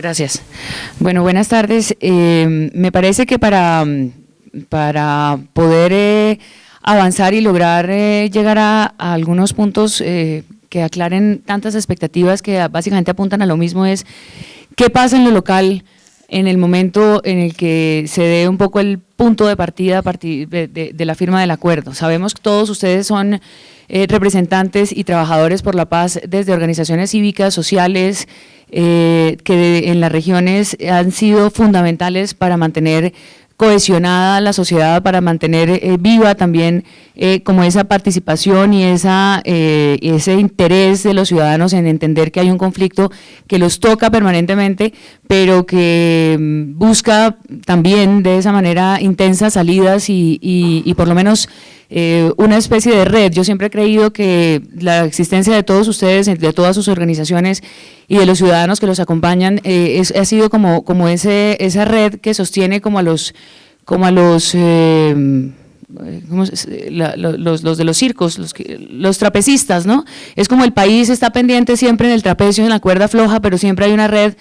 Gracias. Bueno, buenas tardes. Me parece que para poder avanzar y lograr llegar a algunos puntos que aclaren tantas expectativas que básicamente apuntan a lo mismo es qué pasa en lo local en el momento en el que se dé un poco el punto de partida a partir de la firma del acuerdo. Sabemos que todos ustedes son representantes y trabajadores por la paz desde organizaciones cívicas, sociales, que en las regiones han sido fundamentales para mantener cohesionada la sociedad, para mantener viva también como esa participación y ese interés de los ciudadanos en entender que hay un conflicto que los toca permanentemente, pero que busca también de esa manera intensas salidas y por lo menos una especie de red. Yo siempre he creído que la existencia de todos ustedes, de todas sus organizaciones y de los ciudadanos que los acompañan ha sido como esa red que sostiene como a los de los circos, los trapecistas, ¿no? Es como el país está pendiente siempre en el trapecio, en la cuerda floja, pero siempre hay una red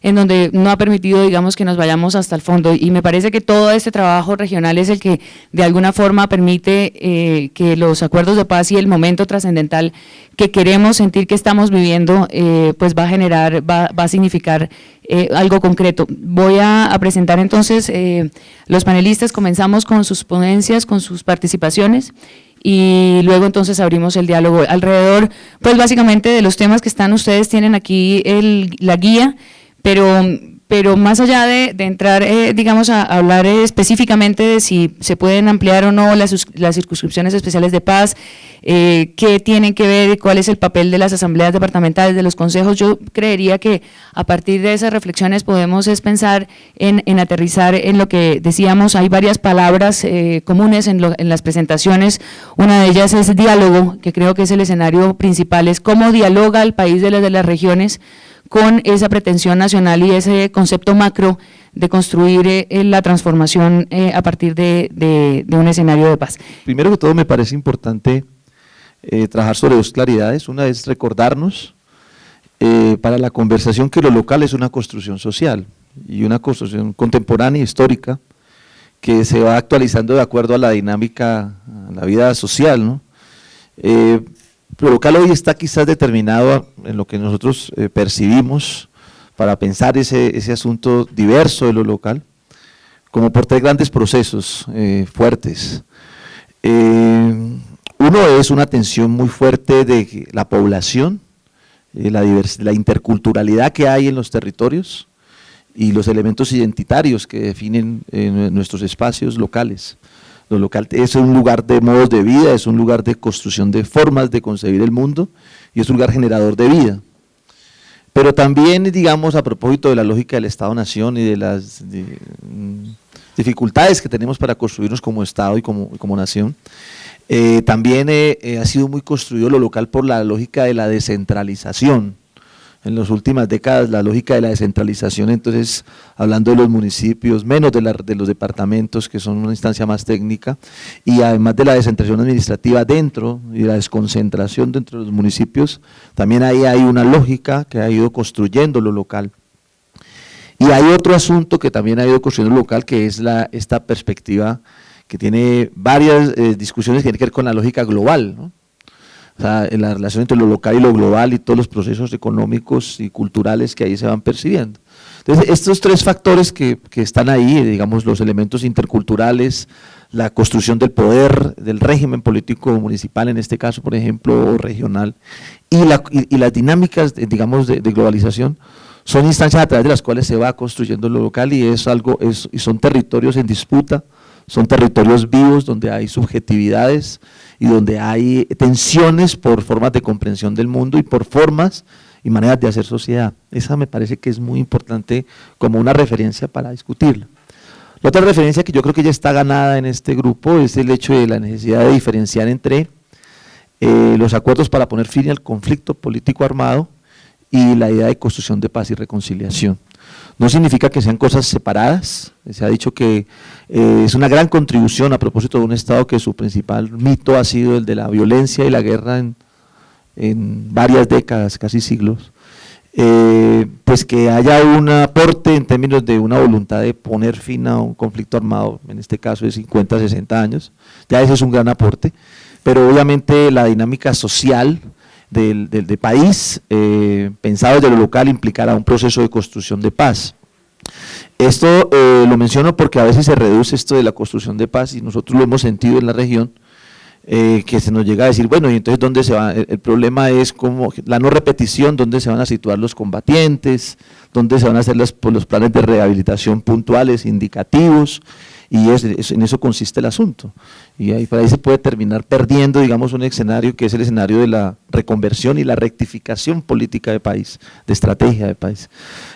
en donde no ha permitido, digamos, que nos vayamos hasta el fondo, y me parece que todo este trabajo regional es el que de alguna forma permite que los acuerdos de paz y el momento trascendental que queremos sentir que estamos viviendo, pues va a significar algo concreto. Voy a presentar entonces los panelistas. Comenzamos con sus ponencias, con sus participaciones, y luego entonces abrimos el diálogo alrededor, pues básicamente de los temas que ustedes tienen aquí la guía, pero más allá de entrar, digamos, a hablar específicamente de si se pueden ampliar o no las circunscripciones especiales de paz, qué tienen que ver, cuál es el papel de las asambleas departamentales, de los consejos, yo creería que a partir de esas reflexiones podemos pensar en aterrizar en lo que decíamos. Hay varias palabras comunes en las presentaciones, una de ellas es diálogo, que creo que es el escenario principal, es cómo dialoga el país de las regiones con esa pretensión nacional y ese concepto macro de construir la transformación a partir de un escenario de paz. Primero que todo me parece importante trabajar sobre dos claridades. Una es recordarnos para la conversación que lo local es una construcción social y una construcción contemporánea, histórica, que se va actualizando de acuerdo a la dinámica, a la vida social, ¿no? Lo local hoy está quizás determinado en lo que nosotros percibimos para pensar ese asunto diverso de lo local, como por tres grandes procesos fuertes. Uno es una tensión muy fuerte de la población, la interculturalidad que hay en los territorios y los elementos identitarios que definen nuestros espacios locales. Lo local es un lugar de modos de vida, es un lugar de construcción de formas de concebir el mundo y es un lugar generador de vida. Pero también, digamos, a propósito de la lógica del Estado-Nación y de las dificultades que tenemos para construirnos como Estado y como nación, también ha sido muy construido lo local por la lógica de la descentralización. En las últimas décadas la lógica de la descentralización, entonces hablando de los municipios, menos de los departamentos, que son una instancia más técnica, y además de la descentralización administrativa dentro y la desconcentración dentro de los municipios, también ahí hay una lógica que ha ido construyendo lo local. Y hay otro asunto que también ha ido construyendo lo local, que es esta perspectiva que tiene varias discusiones que tienen que ver con la lógica global, ¿no? O sea, en la relación entre lo local y lo global y todos los procesos económicos y culturales que ahí se van percibiendo. Entonces, estos tres factores que están ahí, digamos, los elementos interculturales, la construcción del poder, del régimen político municipal, en este caso, por ejemplo, o regional, y las dinámicas, digamos, de globalización, son instancias a través de las cuales se va construyendo lo local y son territorios en disputa, son territorios vivos donde hay subjetividades y donde hay tensiones por formas de comprensión del mundo y por formas y maneras de hacer sociedad. Esa me parece que es muy importante como una referencia para discutirla. La otra referencia que yo creo que ya está ganada en este grupo es el hecho de la necesidad de diferenciar entre los acuerdos para poner fin al conflicto político armado y la idea de construcción de paz y reconciliación. No significa que sean cosas separadas, se ha dicho que es una gran contribución a propósito de un Estado que su principal mito ha sido el de la violencia y la guerra en varias décadas, casi siglos, pues que haya un aporte en términos de una voluntad de poner fin a un conflicto armado, en este caso de 50, 60 años, ya ese es un gran aporte, pero obviamente la dinámica social del país, pensado desde lo local, implicará un proceso de construcción de paz. Esto lo menciono porque a veces se reduce esto de la construcción de paz y nosotros lo hemos sentido en la región, que se nos llega a decir, bueno, y entonces ¿dónde se va? El problema es como la no repetición, dónde se van a situar los combatientes, dónde se van a hacer los planes de rehabilitación puntuales, indicativos, y en eso consiste el asunto. Y ahí, por ahí se puede terminar perdiendo, digamos, un escenario que es el escenario de la reconversión y la rectificación política de país, de estrategia de país.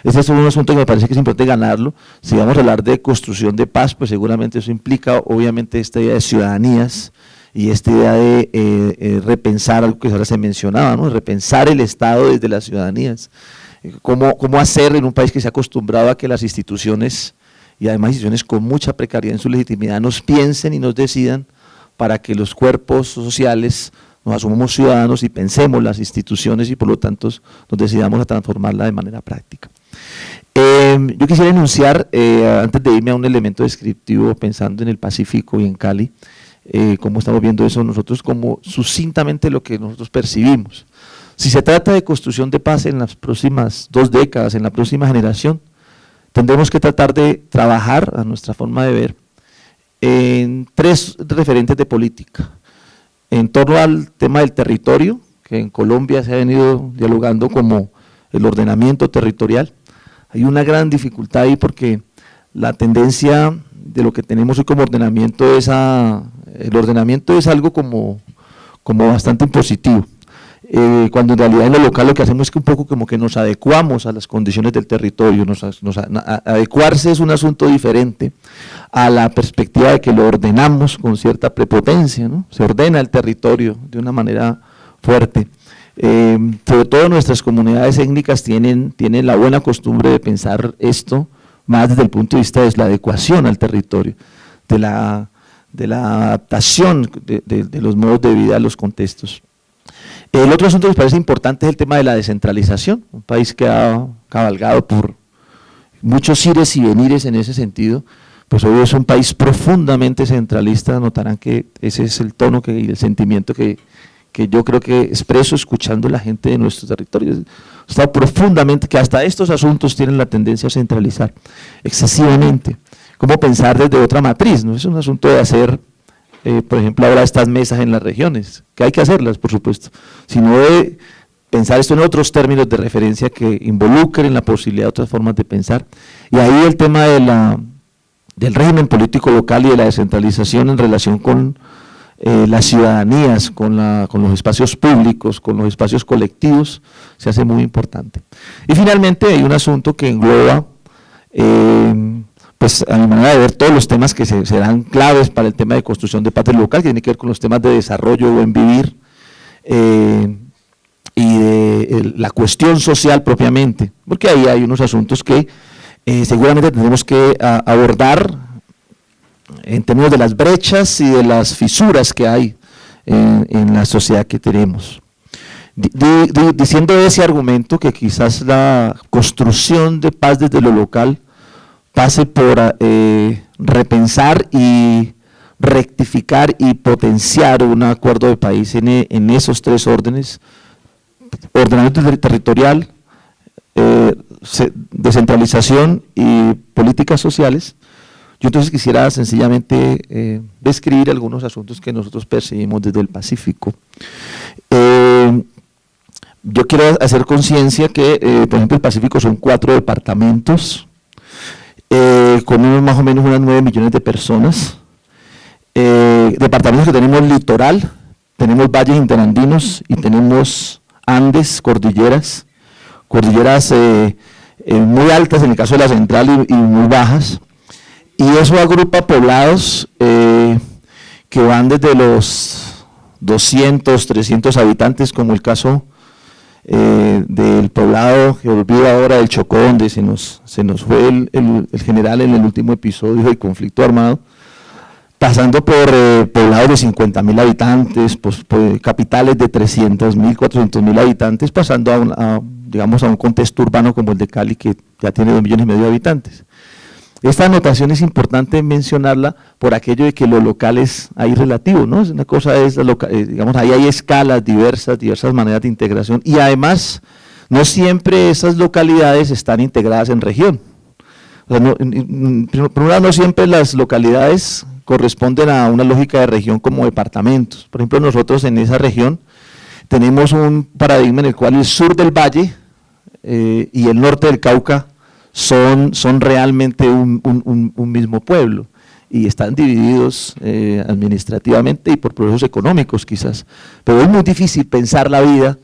Ese es un asunto que me parece que es importante ganarlo. Si vamos a hablar de construcción de paz, pues seguramente eso implica, obviamente, esta idea de ciudadanías, y esta idea de repensar algo que ahora se mencionaba, ¿no? Repensar el Estado desde las ciudadanías, cómo hacer en un país que se ha acostumbrado a que las instituciones, y además instituciones con mucha precariedad en su legitimidad, nos piensen y nos decidan para que los cuerpos sociales nos asumamos ciudadanos y pensemos las instituciones y por lo tanto nos decidamos a transformarla de manera práctica. Yo quisiera enunciar, antes de irme a un elemento descriptivo, pensando en el Pacífico y en Cali, cómo estamos viendo eso nosotros, como sucintamente lo que nosotros percibimos. Si se trata de construcción de paz en las próximas 2 décadas, en la próxima generación, tendremos que tratar de trabajar, a nuestra forma de ver, en 3 referentes de política. En torno al tema del territorio, que en Colombia se ha venido dialogando como el ordenamiento territorial. Hay una gran dificultad ahí porque la tendencia de lo que tenemos hoy como ordenamiento es el ordenamiento es algo como bastante impositivo, cuando en realidad en lo local lo que hacemos es que un poco como que nos adecuamos a las condiciones del territorio, adecuarse es un asunto diferente a la perspectiva de que lo ordenamos con cierta prepotencia, ¿no? Se ordena el territorio de una manera fuerte. Sobre todo nuestras comunidades étnicas tienen la buena costumbre de pensar esto más desde el punto de vista de la adecuación al territorio, de la adaptación de los modos de vida a los contextos. El otro asunto que me parece importante es el tema de la descentralización, un país que ha cabalgado por muchos ires y venires en ese sentido, pues hoy es un país profundamente centralista. Notarán que ese es el tono y el sentimiento que yo creo que expreso escuchando a la gente de nuestro territorio. Está profundamente, que hasta estos asuntos tienen la tendencia a centralizar excesivamente. ¿Cómo pensar desde otra matriz? No es un asunto de hacer, por ejemplo, ahora estas mesas en las regiones, que hay que hacerlas, por supuesto, sino de pensar esto en otros términos de referencia que involucren la posibilidad de otras formas de pensar. Y ahí el tema del régimen político local y de la descentralización en relación con las ciudadanías, con los espacios públicos, con los espacios colectivos, se hace muy importante. Y finalmente hay un asunto que engloba, pues a mi manera de ver, todos los temas que serán claves para el tema de construcción de patria local, que tiene que ver con los temas de desarrollo, buen vivir, y de la cuestión social propiamente, porque ahí hay unos asuntos que seguramente tendremos que abordar en términos de las brechas y de las fisuras que hay en la sociedad que tenemos. Diciendo ese argumento que quizás la construcción de paz desde lo local pase por repensar y rectificar y potenciar un acuerdo de país en esos 3 órdenes: ordenamiento territorial, descentralización y políticas sociales. Yo entonces quisiera sencillamente describir algunos asuntos que nosotros percibimos desde el Pacífico. Yo quiero hacer conciencia que, por ejemplo, el Pacífico son 4 departamentos, con más o menos unas 9 millones de personas, departamentos que tenemos litoral, tenemos valles interandinos y tenemos Andes, cordilleras muy altas en el caso de la central y muy bajas. Y eso agrupa poblados que van desde los 200, 300 habitantes, como el caso del poblado que olvido ahora del Chocó, donde se nos fue el general en el último episodio del conflicto armado, pasando por poblados de 50.000 habitantes, pues, capitales de 300.000, 400.000 habitantes, pasando a digamos, a un contexto urbano como el de Cali, que ya tiene 2,5 millones de habitantes. Esta anotación es importante mencionarla por aquello de que lo local es ahí relativo, ¿no? Una cosa es, digamos, ahí hay escalas diversas maneras de integración, y además no siempre esas localidades están integradas en región. O sea, por un lado, no siempre las localidades corresponden a una lógica de región como departamentos. Por ejemplo, nosotros en esa región tenemos un paradigma en el cual el sur del valle y el norte del Cauca son realmente un mismo pueblo, y están divididos administrativamente y por procesos económicos quizás, pero es muy difícil pensar la vida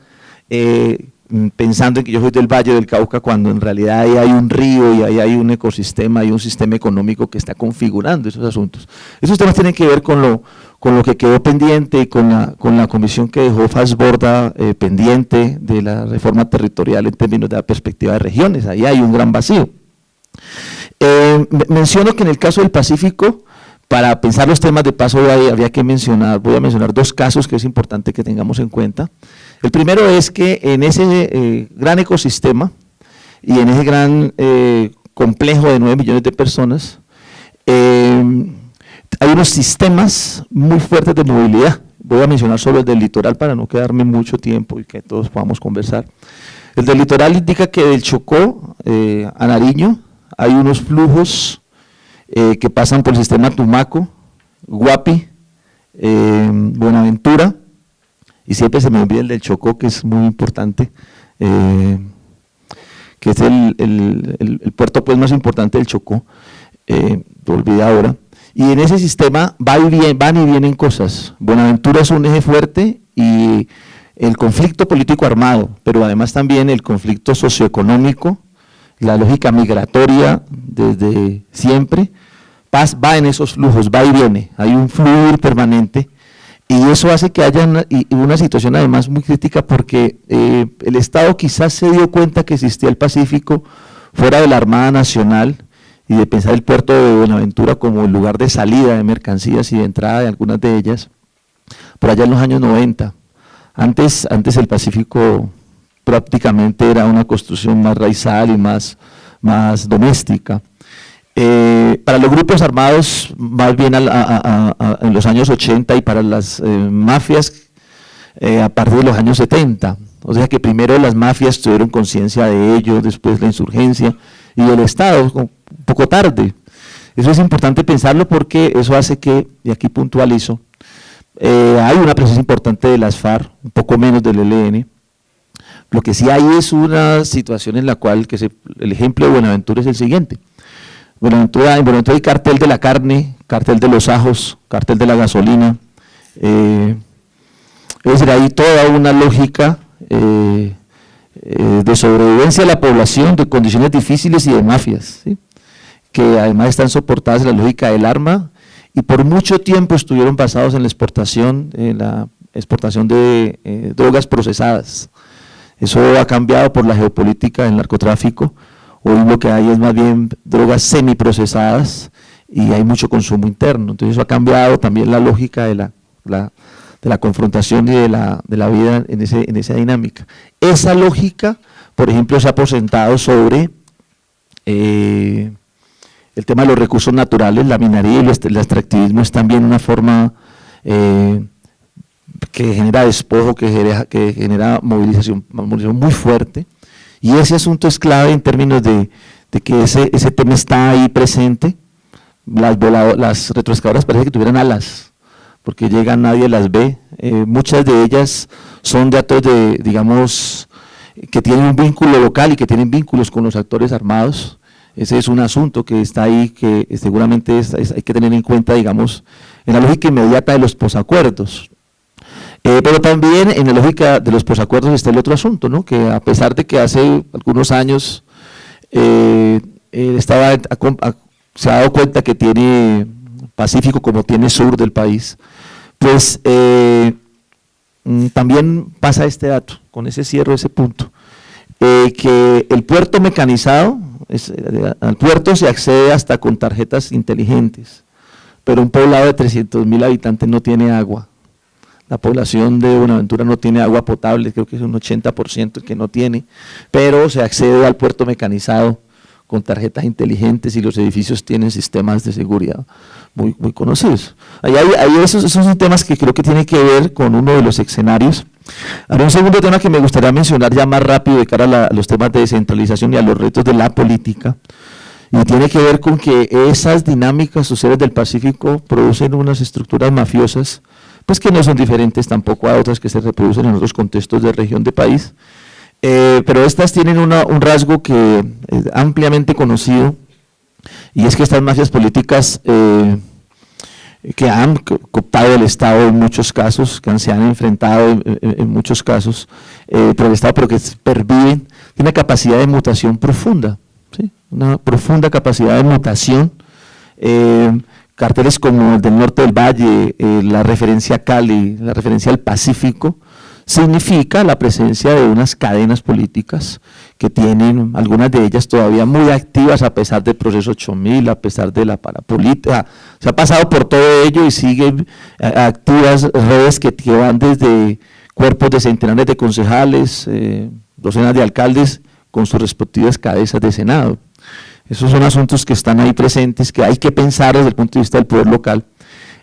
pensando en que yo soy del Valle del Cauca, cuando en realidad ahí hay un río y ahí hay un ecosistema y un sistema económico que está configurando esos asuntos. Esos temas tienen que ver con lo que quedó pendiente y con la comisión que dejó Fassborda pendiente de la reforma territorial en términos de la perspectiva de regiones. Ahí hay un gran vacío. Menciono que en el caso del Pacífico, para pensar los temas de paso había que voy a mencionar 2 casos que es importante que tengamos en cuenta. El primero es que en ese gran ecosistema y en ese gran complejo de 9 millones de personas, hay unos sistemas muy fuertes de movilidad. Voy a mencionar solo el del litoral para no quedarme mucho tiempo y que todos podamos conversar. El del litoral indica que del Chocó a Nariño hay unos flujos que pasan por el sistema Tumaco, Guapi, Buenaventura, y siempre se me olvida el del Chocó, que es muy importante, que es el puerto pues más importante del Chocó, lo olvidé ahora. Y en ese sistema van y vienen cosas. Buenaventura es un eje fuerte, y el conflicto político armado, pero además también el conflicto socioeconómico, la lógica migratoria desde siempre, va en esos flujos, va y viene, hay un fluir permanente, y eso hace que haya una situación además muy crítica, porque el Estado quizás se dio cuenta que existía el Pacífico fuera de la Armada Nacional, y de pensar el puerto de Buenaventura como el lugar de salida de mercancías y de entrada de algunas de ellas, por allá en los años 90. Antes el Pacífico prácticamente era una construcción más raizal y más doméstica. Para los grupos armados, más bien en los años 80, y para las mafias a partir de los años 70. O sea que primero las mafias tuvieron conciencia de ello, después la insurgencia, y el Estado un poco tarde. Eso es importante pensarlo, porque eso hace que, y aquí puntualizo, hay una presencia importante de las FARC, un poco menos del ELN. Lo que sí hay es una situación en la cual, el ejemplo de Buenaventura es el siguiente. En Buenaventura hay cartel de la carne, cartel de los ajos, cartel de la gasolina, es decir, hay toda una lógica de sobrevivencia de la población, de condiciones difíciles y de mafias, ¿sí?, que además están soportadas en la lógica del arma, y por mucho tiempo estuvieron basados en la exportación de drogas procesadas. Eso ha cambiado por la geopolítica del narcotráfico. Hoy lo que hay es más bien drogas semiprocesadas, y hay mucho consumo interno. Entonces eso ha cambiado también la lógica de la confrontación y de la vida en esa dinámica. Esa lógica, por ejemplo, se ha presentado sobre el tema de los recursos naturales. La minería y el extractivismo es también una forma que genera despojo, que genera movilización muy fuerte, y ese asunto es clave en términos de que ese tema está ahí presente. Las retroexcavadoras parece que tuvieran alas, porque llegan, nadie las ve. Muchas de ellas son datos digamos, que tienen un vínculo local y que tienen vínculos con los actores armados. Ese es un asunto que está ahí, que seguramente hay que tener en cuenta, digamos, en la lógica inmediata de los posacuerdos. Pero también en la lógica de los posacuerdos está el otro asunto, ¿no?, que a pesar de que hace algunos años el Estado se ha dado cuenta que tiene Pacífico como tiene sur del país, pues también pasa este dato, con ese cierro, ese punto, que el puerto mecanizado, al puerto se accede hasta con tarjetas inteligentes, pero un poblado de 300.000 habitantes no tiene agua. La población de Buenaventura no tiene agua potable, creo que es un 80% el que no tiene, pero se accede al puerto mecanizado con tarjetas inteligentes y los edificios tienen sistemas de seguridad muy conocidos. Esos son temas que creo que tienen que ver con uno de los escenarios. Ahora, un segundo tema que me gustaría mencionar ya más rápido de cara a los temas de descentralización y a los retos de la política, y tiene que ver con que esas dinámicas sociales del Pacífico producen unas estructuras mafiosas, pues que no son diferentes tampoco a otras que se reproducen en otros contextos de región de país, pero estas tienen un rasgo que es ampliamente conocido, y es que estas mafias políticas que han cooptado el Estado en muchos casos, que se han enfrentado en muchos casos por el Estado, pero que perviven, tienen una capacidad de mutación profunda, ¿sí? Una profunda capacidad de mutación. Carteles como el del Norte del Valle, la referencia a Cali, la referencia al Pacífico, significa la presencia de unas cadenas políticas que tienen, algunas de ellas todavía muy activas a pesar del proceso 8000, a pesar de la parapolítica, se ha pasado por todo ello y siguen activas redes que van desde cuerpos de centenares de concejales, docenas de alcaldes con sus respectivas cabezas de Senado. Esos son asuntos que están ahí presentes, que hay que pensar desde el punto de vista del poder local,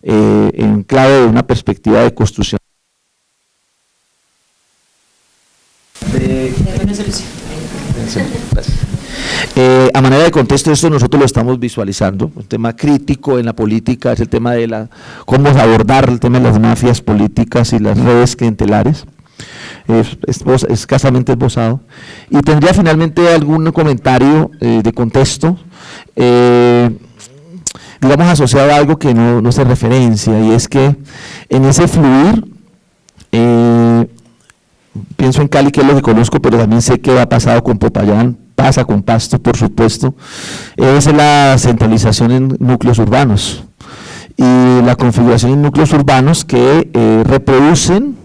en clave de una perspectiva de construcción. A manera de contexto, esto nosotros lo estamos visualizando, un tema crítico en la política es el tema de cómo abordar el tema de las mafias políticas y las redes clientelares. Es escasamente esbozado, y tendría finalmente algún comentario de contexto, digamos asociado a algo que no se referencia, y es que en ese fluir, pienso en Cali, que es lo que conozco, pero también sé que ha pasado con Popayán, pasa con Pasto, por supuesto, es la centralización en núcleos urbanos, y la configuración en núcleos urbanos que reproducen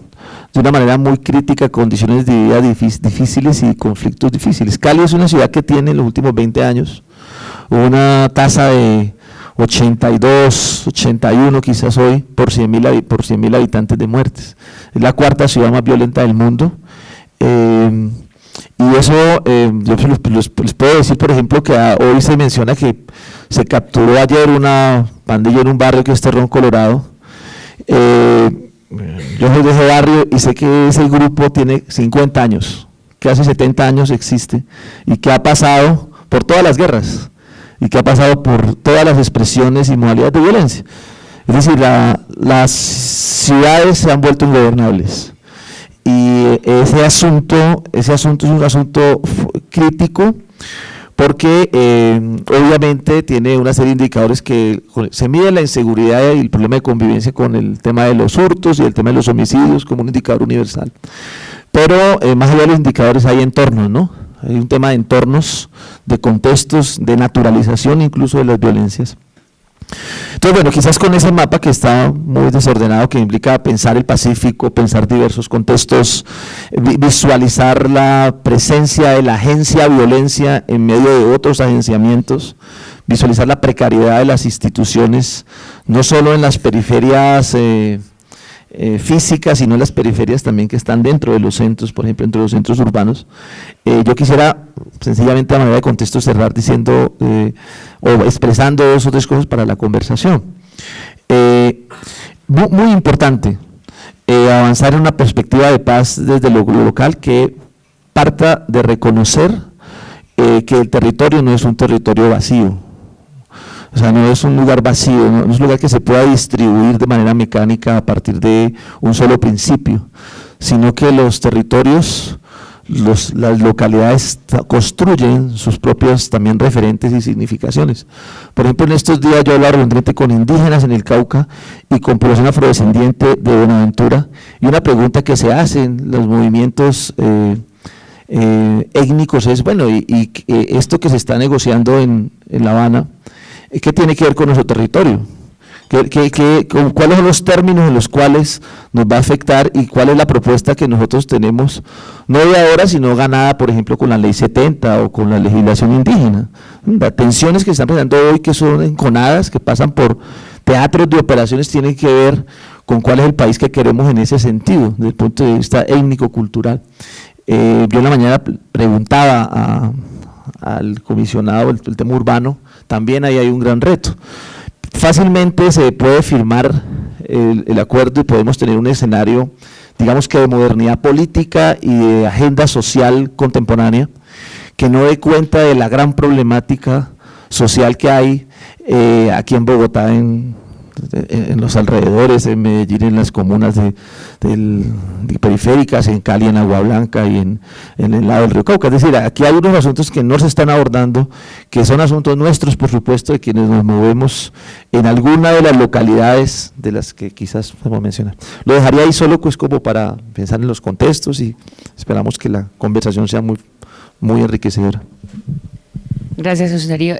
de una manera muy crítica condiciones de vida difíciles y conflictos difíciles. Cali es una ciudad que tiene en los últimos 20 años una tasa de 82, 81 quizás hoy por 100.000 habitantes de muertes. Es la cuarta ciudad más violenta del mundo, y eso yo les puedo decir, por ejemplo, que hoy se menciona que se capturó ayer una pandilla en un barrio que es Terrón, Colorado. Yo soy de ese barrio y sé que ese grupo tiene 50 años, que hace 70 años existe y que ha pasado por todas las guerras y que ha pasado por todas las expresiones y modalidades de violencia. Es decir, las ciudades se han vuelto ingobernables, y ese asunto es un asunto crítico, porque obviamente tiene una serie de indicadores que se mide la inseguridad y el problema de convivencia con el tema de los hurtos y el tema de los homicidios como un indicador universal. Pero más allá de los indicadores hay entornos, ¿no? Hay un tema de entornos, de contextos, de naturalización incluso de las violencias. Entonces, bueno, quizás con ese mapa que está muy desordenado, que implica pensar el Pacífico, pensar diversos contextos, visualizar la presencia de la agencia violencia en medio de otros agenciamientos, visualizar la precariedad de las instituciones, no solo en las periferias físicas, sino en las periferias también que están dentro de los centros, por ejemplo, entre los centros urbanos. Yo quisiera sencillamente a manera de contexto cerrar diciendo o expresando dos o tres cosas para la conversación. Muy importante avanzar en una perspectiva de paz desde lo local que parta de reconocer que el territorio no es un territorio vacío. O sea, no es un lugar vacío, no es un lugar que se pueda distribuir de manera mecánica a partir de un solo principio, sino que los territorios, las localidades construyen sus propios también referentes y significaciones. Por ejemplo, en estos días yo hablo recientemente con indígenas en el Cauca y con población afrodescendiente de Buenaventura, y una pregunta que se hacen los movimientos étnicos es, bueno, y esto que se está negociando en La Habana, ¿qué tiene que ver con nuestro territorio? ¿Cuáles son los términos en los cuales nos va a afectar y cuál es la propuesta que nosotros tenemos, no de ahora, sino ganada, por ejemplo, con la Ley 70 o con la legislación indígena? Las tensiones que están presentando hoy, que son enconadas, que pasan por teatros de operaciones, tienen que ver con cuál es el país que queremos en ese sentido, desde el punto de vista étnico-cultural. Yo en la mañana preguntaba al comisionado el tema urbano, también ahí hay un gran reto. Fácilmente se puede firmar el acuerdo y podemos tener un escenario, digamos que de modernidad política y de agenda social contemporánea, que no dé cuenta de la gran problemática social que hay aquí en Bogotá, en los alrededores, en Medellín, en las comunas de periféricas, en Cali, en Agua Blanca y en el lado del río Cauca. Es decir, aquí hay unos asuntos que no se están abordando, que son asuntos nuestros, por supuesto, de quienes nos movemos en alguna de las localidades de las que quizás podemos mencionar. Lo dejaría ahí solo pues como para pensar en los contextos y esperamos que la conversación sea muy enriquecedora. Gracias, José Darío.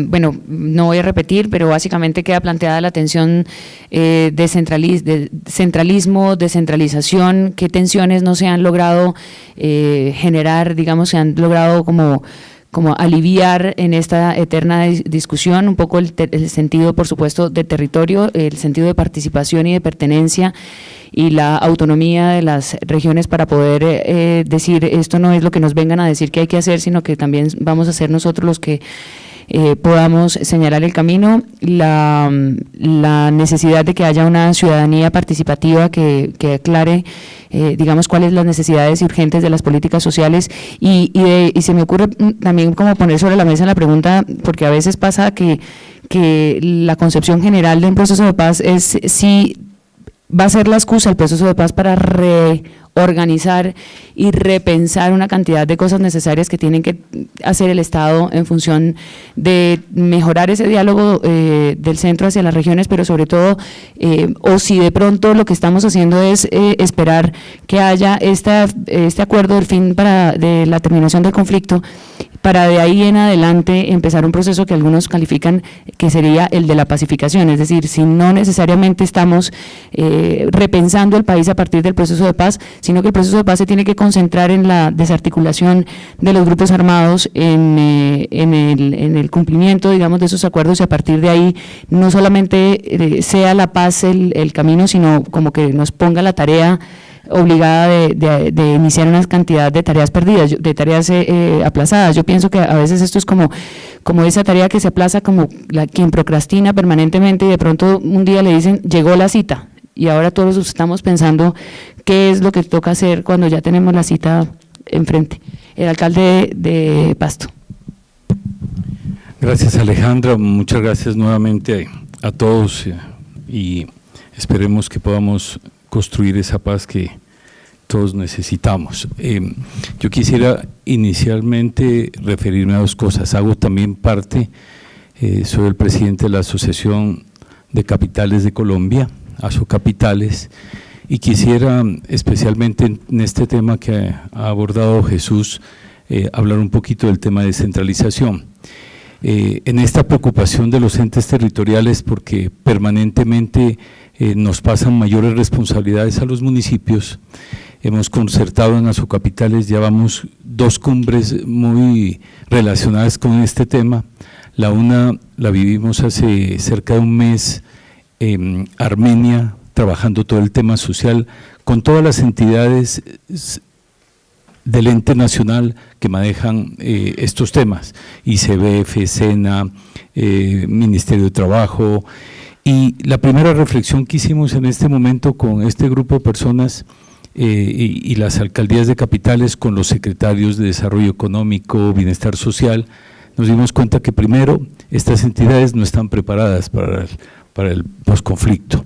Bueno, no voy a repetir, pero básicamente queda planteada la tensión de centralismo, descentralización, qué tensiones no se han logrado generar, digamos, se han logrado como aliviar en esta eterna discusión, un poco el sentido, por supuesto, de territorio, el sentido de participación y de pertenencia y la autonomía de las regiones para poder decir esto no es lo que nos vengan a decir que hay que hacer, sino que también vamos a ser nosotros los que podamos señalar el camino, la necesidad de que haya una ciudadanía participativa que aclare, digamos, cuáles las necesidades urgentes de las políticas sociales y se me ocurre también como poner sobre la mesa la pregunta, porque a veces pasa que la concepción general de un proceso de paz es si va a ser la excusa el proceso de paz para reorganizar y repensar una cantidad de cosas necesarias que tienen que hacer el Estado en función de mejorar ese diálogo del centro hacia las regiones, pero sobre todo, o si de pronto lo que estamos haciendo es esperar que haya este acuerdo del fin de la terminación del conflicto, para de ahí en adelante empezar un proceso que algunos califican que sería el de la pacificación, es decir, si no necesariamente estamos repensando el país a partir del proceso de paz, sino que el proceso de paz se tiene que concentrar en la desarticulación de los grupos armados, en el cumplimiento, digamos, de esos acuerdos, y a partir de ahí no solamente sea la paz el camino, sino como que nos ponga la tarea obligada de iniciar una cantidad de tareas perdidas, de tareas aplazadas. Yo pienso que a veces esto es como esa tarea que se aplaza, como quien procrastina permanentemente y de pronto un día le dicen, llegó la cita, y ahora todos estamos pensando qué es lo que toca hacer cuando ya tenemos la cita enfrente. El alcalde de Pasto. Gracias, Alejandra, muchas gracias nuevamente a todos y esperemos que podamos construir esa paz que todos necesitamos. Yo quisiera inicialmente referirme a dos cosas. Hago también parte, soy el presidente de la Asociación de Capitales de Colombia, Asocapitales, y quisiera especialmente en este tema que ha abordado Jesús, hablar un poquito del tema de descentralización. En esta preocupación de los entes territoriales, porque permanentemente nos pasan mayores responsabilidades a los municipios, hemos concertado en Asocapitales, llevamos 2 cumbres muy relacionadas con este tema. La una la vivimos hace cerca de un mes en Armenia, trabajando todo el tema social con todas las entidades del ente nacional que manejan estos temas, ICBF, SENA, Ministerio de Trabajo. Y la primera reflexión que hicimos en este momento con este grupo de personas y las alcaldías de capitales, con los secretarios de Desarrollo Económico, Bienestar Social, nos dimos cuenta que primero estas entidades no están preparadas para el posconflicto.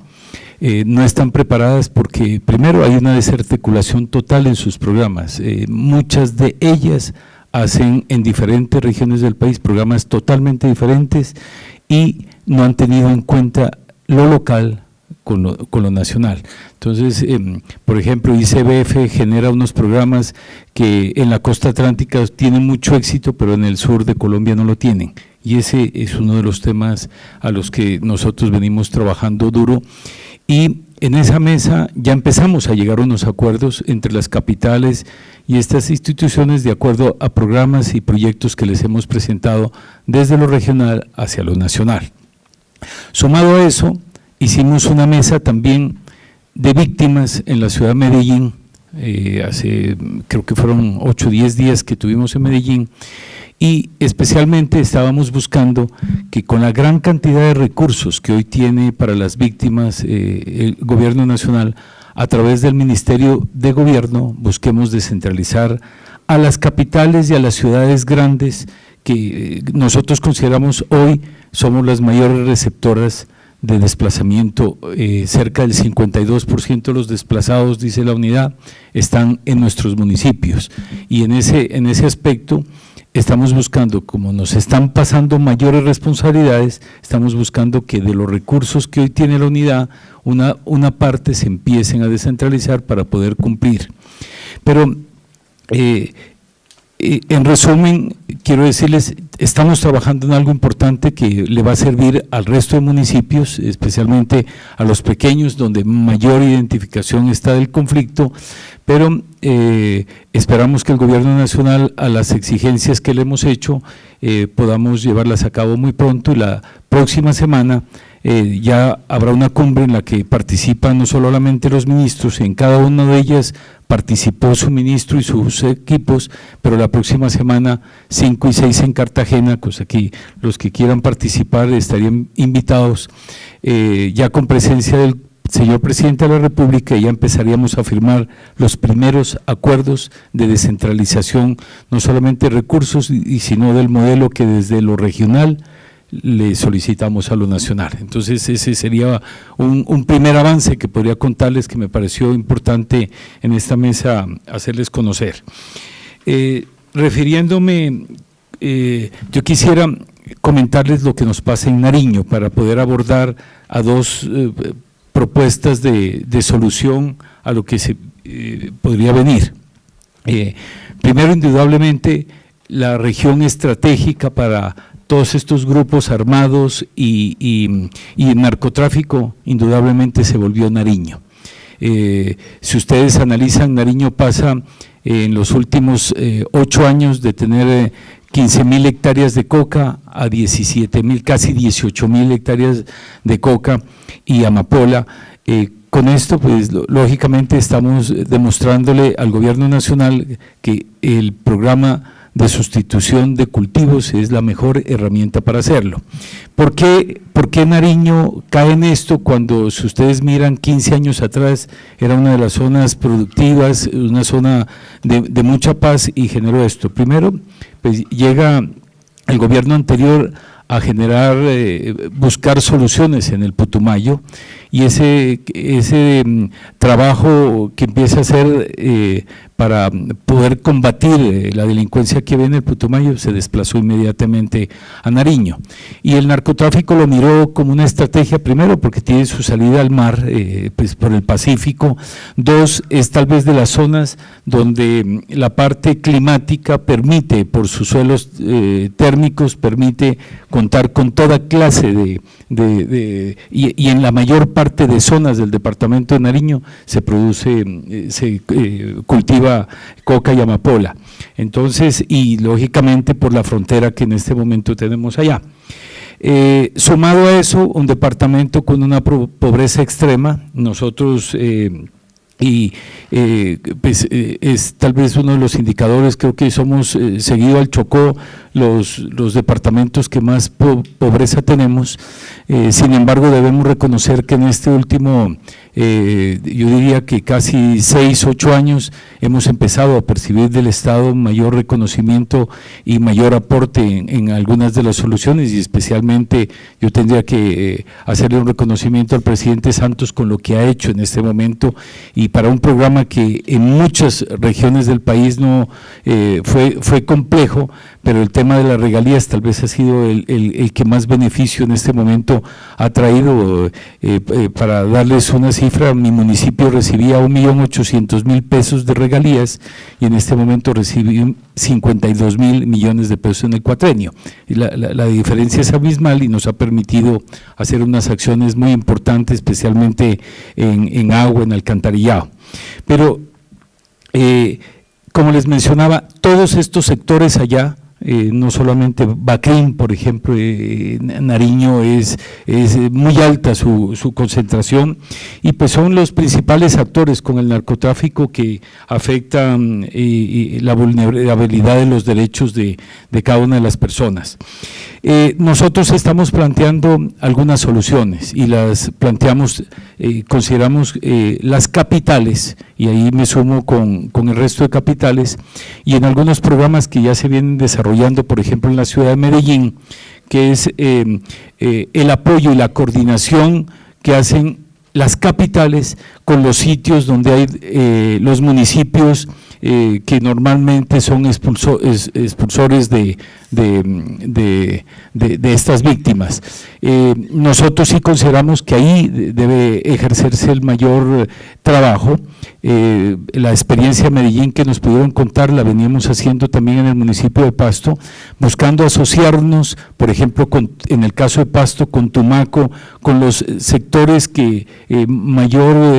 No están preparadas porque primero hay una desarticulación total en sus programas. Muchas de ellas hacen en diferentes regiones del país programas totalmente diferentes y no han tenido en cuenta lo local con lo nacional. Entonces, por ejemplo, ICBF genera unos programas que en la costa atlántica tienen mucho éxito, pero en el sur de Colombia no lo tienen. Y ese es uno de los temas a los que nosotros venimos trabajando duro. Y en esa mesa ya empezamos a llegar a unos acuerdos entre las capitales y estas instituciones de acuerdo a programas y proyectos que les hemos presentado desde lo regional hacia lo nacional. Sumado a eso, hicimos una mesa también de víctimas en la ciudad de Medellín, creo que fueron 8 o 10 días que tuvimos en Medellín, y especialmente estábamos buscando que con la gran cantidad de recursos que hoy tiene para las víctimas el Gobierno Nacional, a través del Ministerio de Gobierno busquemos descentralizar a las capitales y a las ciudades grandes que nosotros consideramos hoy somos las mayores receptoras de desplazamiento. Cerca del 52% de los desplazados, dice la unidad, están en nuestros municipios, y en ese aspecto estamos buscando, como nos están pasando mayores responsabilidades, estamos buscando que de los recursos que hoy tiene la unidad, una parte se empiecen a descentralizar para poder cumplir. Pero en resumen, quiero decirles, estamos trabajando en algo importante que le va a servir al resto de municipios, especialmente a los pequeños, donde mayor identificación está del conflicto, pero esperamos que el Gobierno Nacional, a las exigencias que le hemos hecho, podamos llevarlas a cabo muy pronto, y la próxima semana ya habrá una cumbre en la que participan no solamente los ministros, en cada una de ellas participó su ministro y sus equipos, pero la próxima semana 5 y 6 en Cartagena, cosa que los que quieran participar estarían invitados, ya con presencia del señor Presidente de la República, y ya empezaríamos a firmar los primeros acuerdos de descentralización, no solamente de recursos, sino del modelo que desde lo regional le solicitamos a lo nacional. Entonces ese sería un primer avance que podría contarles, que me pareció importante en esta mesa hacerles conocer. Refiriéndome, yo quisiera comentarles lo que nos pasa en Nariño para poder abordar a dos propuestas de solución a lo que se podría venir. Primero, indudablemente, la región estratégica para todos estos grupos armados y el narcotráfico, indudablemente se volvió Nariño. Si ustedes analizan, Nariño pasa en los últimos 8 años de tener 15.000 hectáreas de coca a 17.000, casi 18.000 hectáreas de coca y amapola. Con esto, pues lógicamente estamos demostrándole al Gobierno Nacional que el programa de sustitución de cultivos es la mejor herramienta para hacerlo. ¿Por qué Nariño cae en esto cuando, si ustedes miran 15 años atrás, era una de las zonas productivas, una zona de mucha paz, y generó esto? Primero, pues llega el gobierno anterior a generar, buscar soluciones en el Putumayo, y ese trabajo que empieza a hacer para poder combatir la delincuencia que había en el Putumayo se desplazó inmediatamente a Nariño. Y el narcotráfico lo miró como una estrategia, primero porque tiene su salida al mar, pues por el Pacífico. 2, es tal vez de las zonas donde la parte climática permite, por sus suelos térmicos, permite contar con toda clase y en la mayor parte de zonas del departamento de Nariño se cultiva coca y amapola. Entonces, y lógicamente por la frontera que en este momento tenemos allá. Sumado a eso, un departamento con una pobreza extrema, nosotros pues, es tal vez uno de los indicadores, creo que somos seguido al Chocó los departamentos que más pobreza tenemos. Sin embargo, debemos reconocer que en este último, yo diría que casi 6, 8 años, hemos empezado a percibir del Estado mayor reconocimiento y mayor aporte en algunas de las soluciones, y especialmente yo tendría que hacerle un reconocimiento al presidente Santos con lo que ha hecho en este momento, y para un programa que en muchas regiones del país no fue complejo, pero el tema de las regalías tal vez ha sido el que más beneficio en este momento ha traído. Para darles una cifra, mi municipio recibía 1.800.000 pesos de regalías, y en este momento recibe 52.000 millones de pesos en el cuatrenio. Y la diferencia es abismal, y nos ha permitido hacer unas acciones muy importantes, especialmente en agua, en alcantarillado. Pero, como les mencionaba, todos estos sectores allá, no solamente Bacrín, por ejemplo, Nariño es muy alta su concentración, y pues son los principales actores con el narcotráfico que afectan la vulnerabilidad de los derechos de cada una de las personas. Nosotros estamos planteando algunas soluciones y las planteamos, consideramos las capitales, y ahí me sumo con el resto de capitales, y en algunos programas que ya se vienen desarrollando, por ejemplo en la ciudad de Medellín, que es el apoyo y la coordinación que hacen las capitales con los sitios donde hay los municipios que normalmente son expulsores de estas víctimas. Nosotros sí consideramos que ahí debe ejercerse el mayor trabajo. La experiencia de Medellín que nos pudieron contar la veníamos haciendo también en el municipio de Pasto, buscando asociarnos, por ejemplo, en el caso de Pasto, con Tumaco, con los sectores que mayor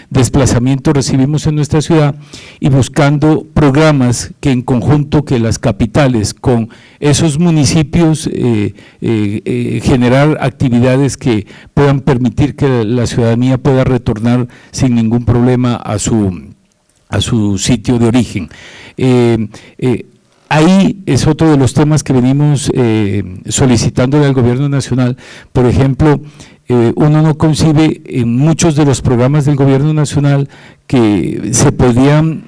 desplazamiento recibimos en nuestra ciudad, y buscando programas que en conjunto que las capitales con esos municipios generar actividades que puedan permitir que la ciudadanía pueda retornar sin ningún problema a su sitio de origen. Ahí es otro de los temas que venimos solicitándole al Gobierno Nacional. Por ejemplo, uno no concibe en muchos de los programas del Gobierno Nacional que se podían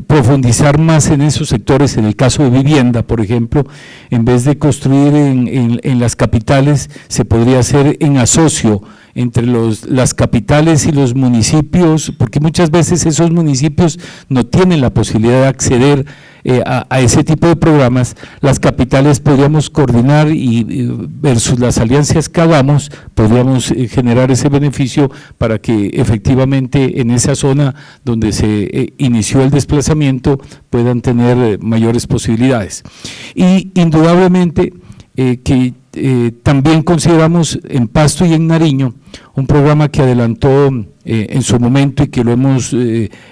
profundizar más en esos sectores. En el caso de vivienda, por ejemplo, en vez de construir en las capitales, se podría hacer en asocio entre las capitales y los municipios, porque muchas veces esos municipios no tienen la posibilidad de acceder a ese tipo de programas. Las capitales podríamos coordinar y versus las alianzas que hagamos, podríamos generar ese beneficio para que efectivamente en esa zona donde se inició el desplazamiento puedan tener mayores posibilidades. Y indudablemente que también consideramos en Pasto y en Nariño un programa que adelantó en su momento y que lo hemos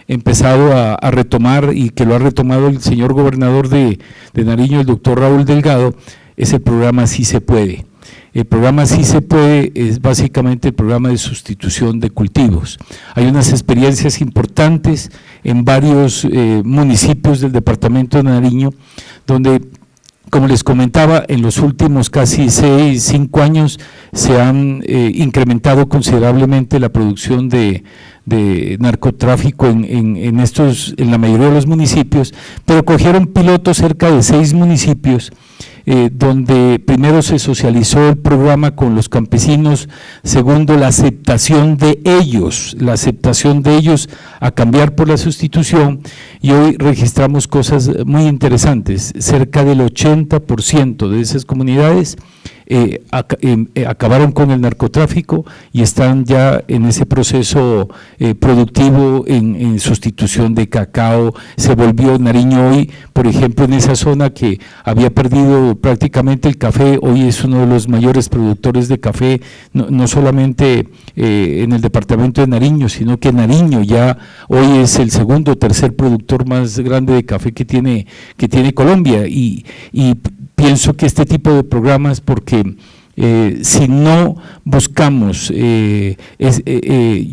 empezado a retomar, y que lo ha retomado el señor gobernador de Nariño, el doctor Raúl Delgado, es el programa Sí se puede. El programa Sí se puede es básicamente el programa de sustitución de cultivos. Hay unas experiencias importantes en varios municipios del departamento de Nariño, donde, como les comentaba, en los últimos casi 5 años se han incrementado considerablemente la producción de narcotráfico en la mayoría de los municipios, pero cogieron pilotos cerca de 6 municipios, donde primero se socializó el programa con los campesinos, segundo la aceptación de ellos a cambiar por la sustitución, y hoy registramos cosas muy interesantes. Cerca del 80% de esas comunidades acabaron con el narcotráfico y están ya en ese proceso productivo en sustitución de cacao. Se volvió Nariño hoy, por ejemplo, en esa zona que había perdido prácticamente el café, hoy es uno de los mayores productores de café, no solamente en el departamento de Nariño, sino que Nariño ya hoy es el segundo o tercer productor más grande de café que tiene Colombia, y pienso que este tipo de programas, porque si no buscamos,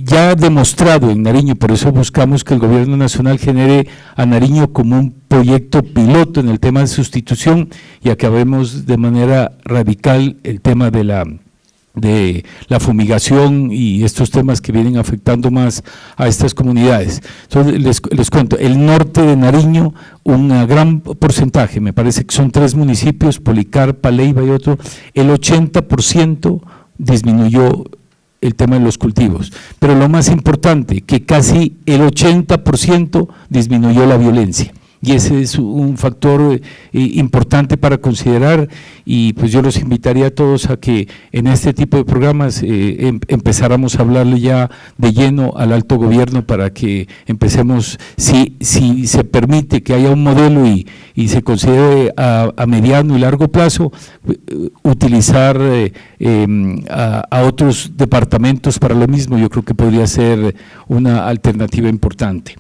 ya demostrado en Nariño, por eso buscamos que el Gobierno Nacional genere a Nariño como un proyecto piloto en el tema de sustitución, y acabemos de manera radical el tema de la fumigación y estos temas que vienen afectando más a estas comunidades. Entonces les cuento, el norte de Nariño, un gran porcentaje, me parece que son 3 municipios, Policarpa, Leiva y otro, el 80% disminuyó el tema de los cultivos, pero lo más importante, que casi el 80% disminuyó la violencia. Y ese es un factor importante para considerar, y pues yo los invitaría a todos a que en este tipo de programas empezáramos a hablarle ya de lleno al alto gobierno, para que empecemos, si se permite que haya un modelo y se considere a mediano y largo plazo, utilizar a otros departamentos para lo mismo. Yo creo que podría ser una alternativa importante.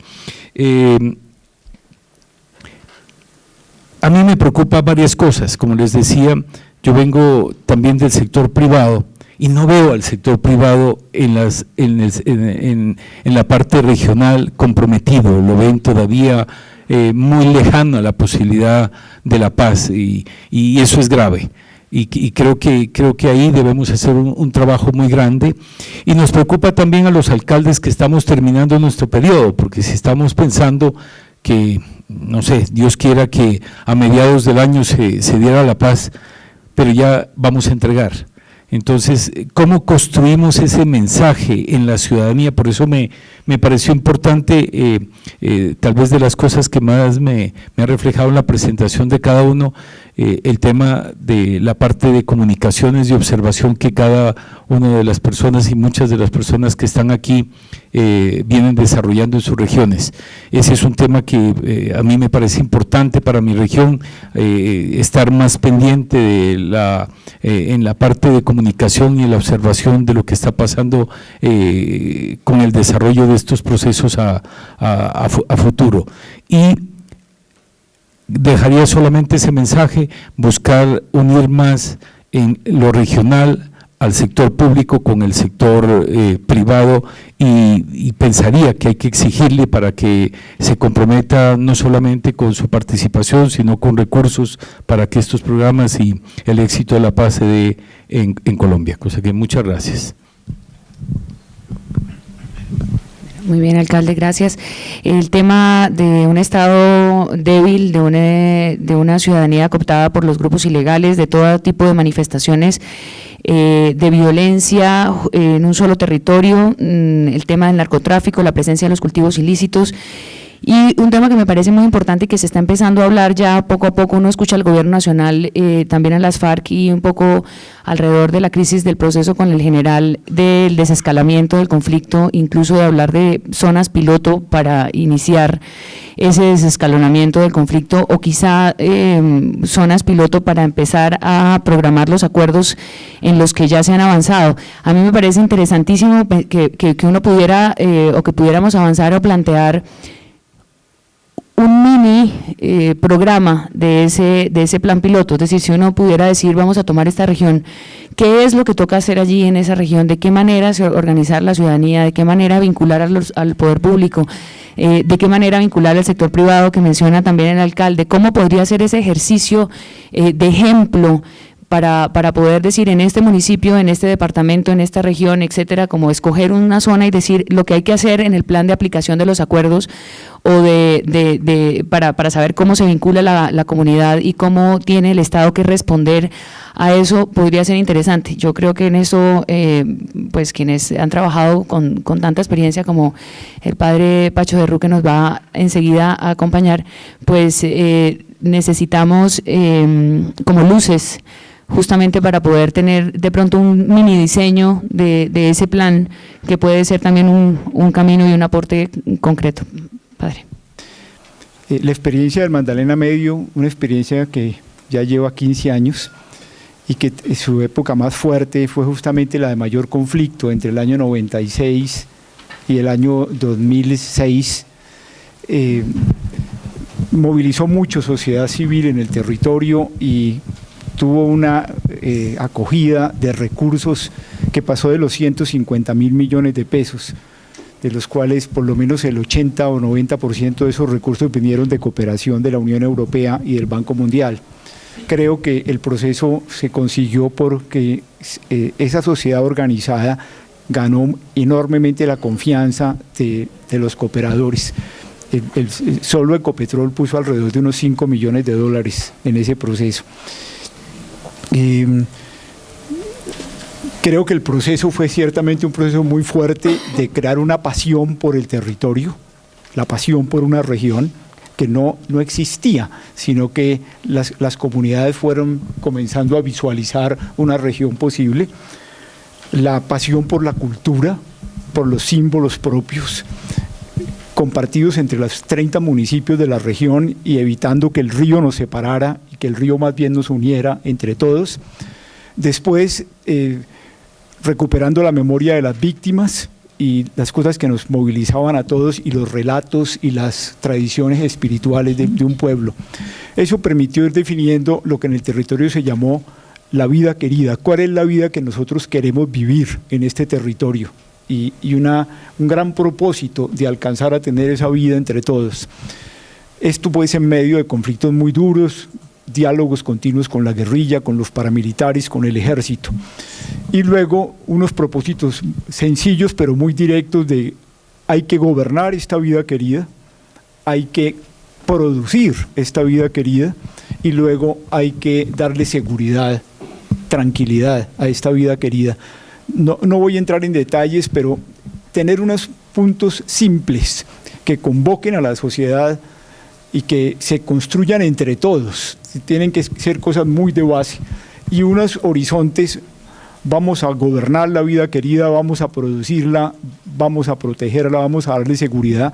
a mí me preocupa varias cosas. Como les decía, yo vengo también del sector privado y no veo al sector privado en la parte regional comprometido, lo ven todavía muy lejano a la posibilidad de la paz y eso es grave. Y creo que ahí debemos hacer un trabajo muy grande, y nos preocupa también a los alcaldes que estamos terminando nuestro periodo, porque si estamos pensando que, no sé, Dios quiera que a mediados del año se diera la paz, pero ya vamos a entregar. Entonces, ¿cómo construimos ese mensaje en la ciudadanía? Por eso me pareció importante, tal vez de las cosas que más me ha reflejado en la presentación de cada uno, el tema de la parte de comunicaciones y observación que cada una de las personas y muchas de las personas que están aquí vienen desarrollando en sus regiones. Ese es un tema que a mí me parece importante para mi región, estar más pendiente de en la parte de comunicación y en la observación de lo que está pasando con el desarrollo de estos procesos a futuro. Y dejaría solamente ese mensaje, buscar unir más en lo regional al sector público con el sector privado, y pensaría que hay que exigirle para que se comprometa no solamente con su participación, sino con recursos para que estos programas y el éxito de la paz se dé en Colombia. Cosa que muchas gracias. Muy bien, alcalde, gracias. El tema de un Estado débil, de una ciudadanía cooptada por los grupos ilegales, de todo tipo de manifestaciones de violencia en un solo territorio, el tema del narcotráfico, la presencia de los cultivos ilícitos. Y un tema que me parece muy importante y que se está empezando a hablar ya poco a poco, uno escucha al gobierno nacional, también a las FARC, y un poco alrededor de la crisis del proceso con el general, del desescalamiento del conflicto, incluso de hablar de zonas piloto para iniciar ese desescalonamiento del conflicto, o quizá zonas piloto para empezar a programar los acuerdos en los que ya se han avanzado. A mí me parece interesantísimo que uno pudiera o que pudiéramos avanzar o plantear un mini programa de ese plan piloto, es decir, si uno pudiera decir vamos a tomar esta región, ¿qué es lo que toca hacer allí en esa región? ¿De qué manera organizar la ciudadanía? ¿De qué manera vincular al poder público? ¿De qué manera vincular al sector privado que menciona también el alcalde? ¿Cómo podría ser ese ejercicio de ejemplo para poder decir en este municipio, en este departamento, en esta región, etcétera, como escoger una zona y decir lo que hay que hacer en el plan de aplicación de los acuerdos, o para saber cómo se vincula la comunidad y cómo tiene el Estado que responder a eso? Podría ser interesante. Yo creo que en eso, pues quienes han trabajado con tanta experiencia como el padre Pacho de Rú, que nos va enseguida a acompañar, pues necesitamos como luces, justamente para poder tener de pronto un mini diseño de ese plan, que puede ser también un camino y un aporte concreto. Padre. La experiencia del Magdalena Medio, una experiencia que ya lleva 15 años y que su época más fuerte fue justamente la de mayor conflicto entre el año 96 y el año 2006, movilizó mucho sociedad civil en el territorio y tuvo una acogida de recursos que pasó de los 150.000 millones de pesos, de los cuales por lo menos el 80 o 90% de esos recursos vinieron de cooperación de la Unión Europea y del Banco Mundial. Creo que el proceso se consiguió porque esa sociedad organizada ganó enormemente la confianza de los cooperadores. Solo Ecopetrol puso alrededor de unos 5 millones de dólares en ese proceso. Creo que el proceso fue ciertamente un proceso muy fuerte de crear una pasión por el territorio, la pasión por una región que no existía, sino que las comunidades fueron comenzando a visualizar una región posible, la pasión por la cultura, por los símbolos propios, compartidos entre los 30 municipios de la región y evitando que el río nos separara y que el río más bien nos uniera entre todos. Después, recuperando la memoria de las víctimas y las cosas que nos movilizaban a todos y los relatos y las tradiciones espirituales de un pueblo. Eso permitió ir definiendo lo que en el territorio se llamó la vida querida. ¿Cuál es la vida que nosotros queremos vivir en este territorio? Y un gran propósito de alcanzar a tener esa vida entre todos. Esto puede ser en medio de conflictos muy duros, diálogos continuos con la guerrilla, con los paramilitares, con el ejército. Y luego unos propósitos sencillos pero muy directos de hay que gobernar esta vida querida, hay que producir esta vida querida y luego hay que darle seguridad, tranquilidad a esta vida querida. No voy a entrar en detalles, pero tener unos puntos simples que convoquen a la sociedad y que se construyan entre todos. Tienen que ser cosas muy de base y unos horizontes. Vamos a gobernar la vida querida, vamos a producirla, vamos a protegerla, vamos a darle seguridad.